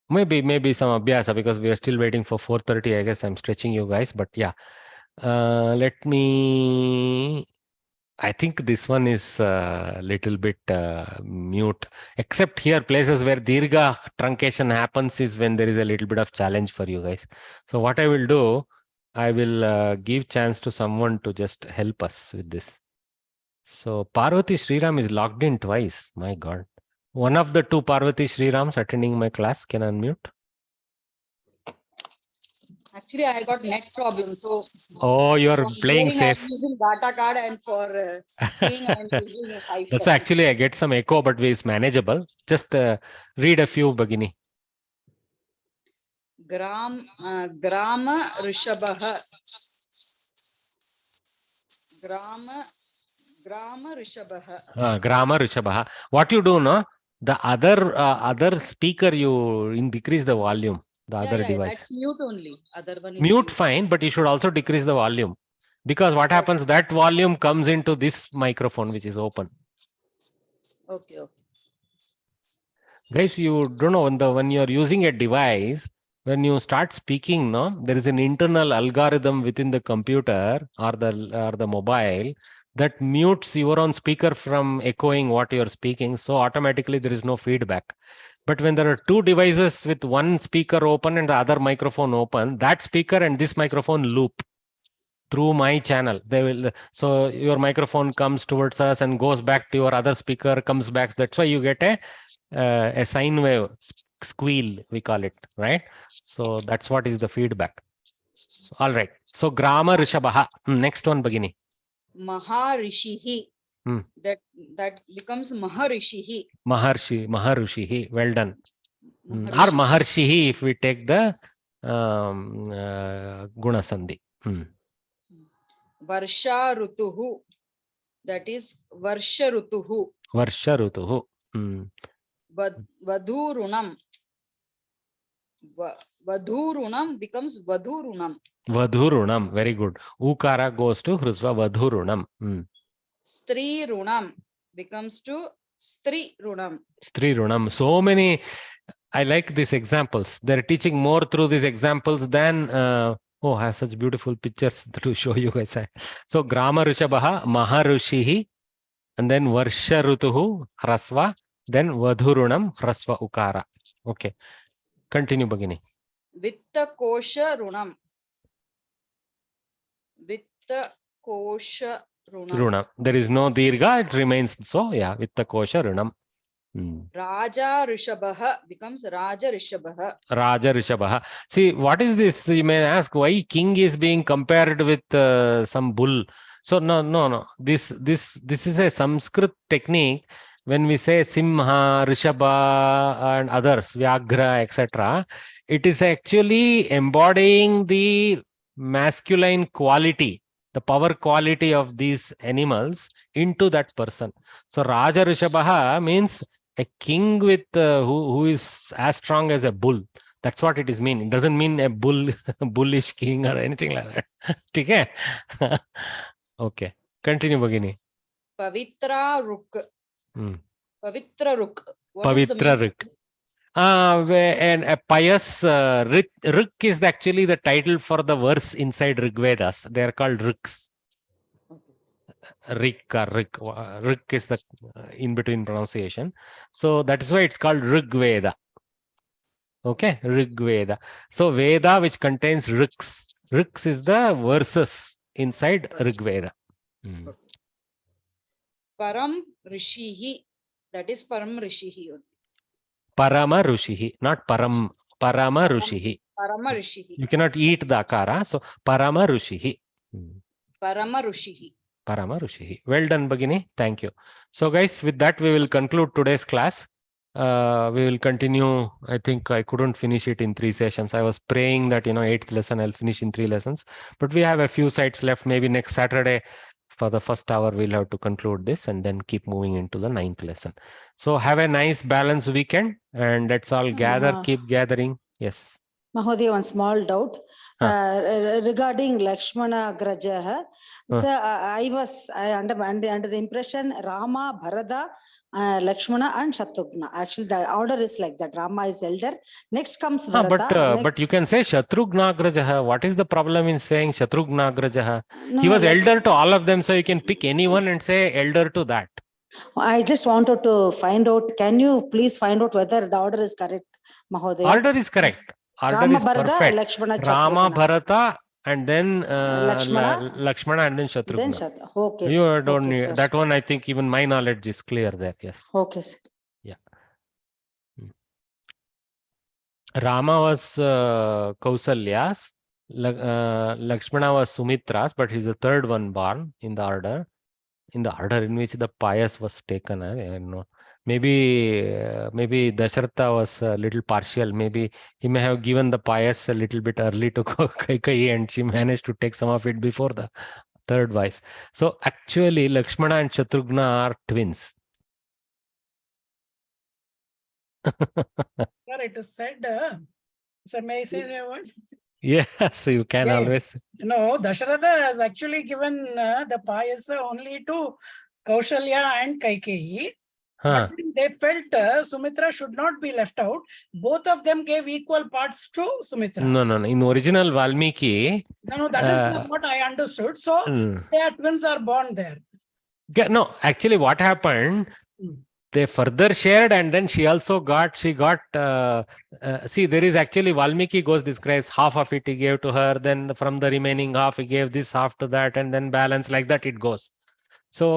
Maybe some abhyasa, because we are still waiting for 4:30. I guess I'm stretching you guys, but yeah. Let me. I think this one is a little bit mute, except here places where Dirgha truncation happens is when there is a little bit of challenge for you guys. So what I will do, I will give chance to someone to just help us with this. So Parvati Sriram is logged in twice. My God. One of the two Parvati Srirams attending my class can unmute. Actually, I got net problem. So you're playing safe. I'm using data card, and for seeing I'm using iPhone. That's actually, I get some echo, but it's manageable. Just read a few, Bhagini. Grama Rishabha. Grama Rishabha. Grama Rishabha. What you do, no? The other speaker, you decrease the volume. The other device. That's mute only. Other one is mute fine, but you should also decrease the volume, because what happens, that volume comes into this microphone which is open. Okay. Guys, you don't know, when you are using a device, when you start speaking, no, there is an internal algorithm within the computer or the mobile that mutes your own speaker from echoing what you are speaking. So automatically there is no feedback. But when there are two devices with one speaker open and the other microphone open, that speaker and this microphone loop. through my channel. They will. So your microphone comes towards us and goes back to your other speaker, comes back. That's why you get a sine wave squeal, we call it, right? So that's what is the feedback. All right. So Grama Rishabha. Next one, Bhagini. Maharishihi. That becomes Maharishihi. Maharushihi. Well done. Or Maharshihi if we take the Guna Sandhi. Varsha Rutuhu. That is Varsha Rutuhu. Varsha Rutuhu. Vadhurunam. Vadhurunam becomes Vadhurunam. Vadhurunam. Very good. Ukara goes to Hrusva Vadhurunam. Stri Runam becomes to Stri Runam. Stri Runam. So many. I like these examples. They're teaching more through these examples than oh, I have such beautiful pictures to show you guys. So Grama Rishabha, Maharushihi, and then Varsha Rutuhu, Hrasva, then Vadhurunam, Hrasva Ukara. Okay. Continue, Bhagini. Vitta Kosha Runam. Vitta Kosha Runam. There is no dirgha, it remains so. Yeah, Vitta Kosha Runam. Raja Rishabha becomes Raja Rishabha. Raja Rishabha. See, what is this? You may ask why king is being compared with some bull. So no. This is a Sanskrit technique. When we say Simha, Rishabha, and others, Vyagra, etc., it is actually embodying the masculine quality, the power quality of these animals into that person. So Raja Rishabha means a king with who is as strong as a bull. That's what it is mean. It doesn't mean a bullish king or anything like that. Okay. Okay. Continue, Bhagini. Pavitra Ruk. Pavitra Ruk. Pavitra Ruk. And a pious Rik is actually the title for the verse inside Rig Vedas. They are called Riks. Rik or Rik. Rik is the in-between pronunciation. So that is why it's called Rig Veda. Okay, Rig Veda. So Veda which contains Riks. Riks is the verses inside Rig Veda. Param Rishihi. That is Param Rishihi. Parama Rushihi, not Param. Parama Rushihi. Parama Rishihi. You cannot eat the akara. So Parama Rushihi. Parama Rishihi. Parama Rushihi. Well done, Bhagini. Thank you. So guys, with that we will conclude today's class. We will continue. I think I couldn't finish it in 3 sessions. I was praying that 8th lesson I'll finish in 3 lessons. But we have a few sites left. Maybe next Saturday for the first hour we'll have to conclude this and then keep moving into the 9th lesson. So have a nice balanced weekend and let's all gather, keep gathering. Yes. Mahodaya, one small doubt regarding Lakshmana Grajaha. So I was under the impression Rama, Bharata, Lakshmana and Shatrughna. Actually, the order is like that. Rama is elder. Next comes Bharata. But you can say Shatrughnagrajaha. What is the problem in saying Shatrughnagrajaha? He was elder to all of them, so you can pick anyone and say elder to that. I just wanted to find out. Can you please find out whether the order is correct, Mahodaya? Order is correct. Order Rama, is Bharata, perfect. Lakshmana, Rama, Shatrughna. Bharata, and then Lakshmana and then Shatrughna. Okay. You don't okay, need sir. that one. I think even my knowledge is clear there. Yes. Okay, sir. Yeah. Rama was Kausalya's. Lakshmana was Sumitra's, but he's the third one born in the order. In the order in which the pious was taken. I don't know. Maybe Dasharatha was a little partial. Maybe he may have given the pious a little bit early to Kaikeyi and she managed to take some of it before the third wife. So actually Lakshmana and Shatrughna are twins. Sir, it is said, sir, may I say a word? Yes, you can always. No, Dasharatha has actually given the payasa only to Kaushalya and Kaikeyi. But they felt Sumitra should not be left out. Both of them gave equal parts to Sumitra. No. In original Valmiki. No, that is not what I understood. So their twins are born there. No, actually what happened, they further shared, and then she got see, there is actually Valmiki goes describes half of it he gave to her, then from the remaining half he gave this half to that, and then balance, like that it goes. So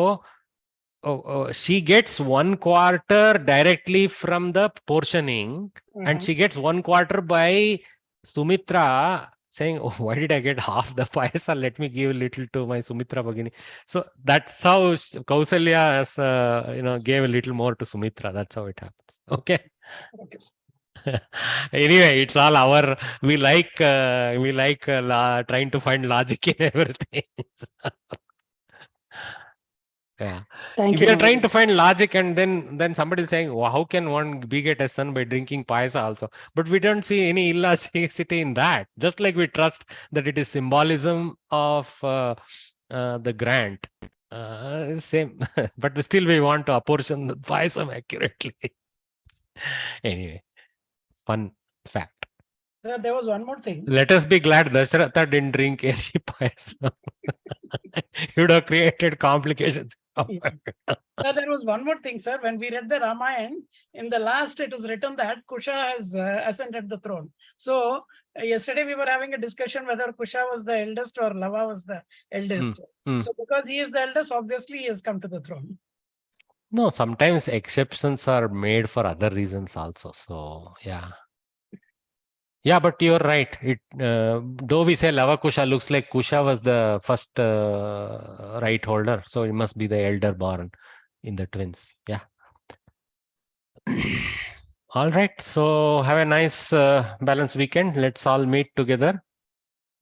she gets 1/4 directly from the portioning, and she gets 1/4 by Sumitra saying, oh, why did I get half the payasa? Let me give a little to my Sumitra Bhagini. So that's how Kausalya gave a little more to Sumitra. That's how it happens. Okay. Anyway, it's all we like trying to find logic in everything. Yeah. If you are trying to find logic, and then somebody is saying, well, how can one beget a son by drinking payasa also? But we don't see any illogicity in that. Just like we trust that it is symbolism of the grant. Same. But still we want to apportion the payasam accurately. Anyway, fun fact. There was one more thing. Let us be glad Dasharatha didn't drink any payasam. He would have created complications. Yeah. So there was one more thing, sir. When we read the Ramayana, in the last it was written that Kusha has ascended the throne. So yesterday we were having a discussion whether Kusha was the eldest or Lava was the eldest. So because he is the eldest, obviously he has come to the throne. No, sometimes exceptions are made for other reasons also. So yeah. Yeah, but you're right. Though we say Lava Kusha, looks like Kusha was the first right holder, so it must be the elder born in the twins. Yeah. All right. So have a nice balanced weekend. Let's all meet together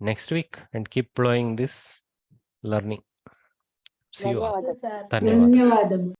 next week and keep blowing this learning. See you all. ಧನ್ಯವಾದಗಳು.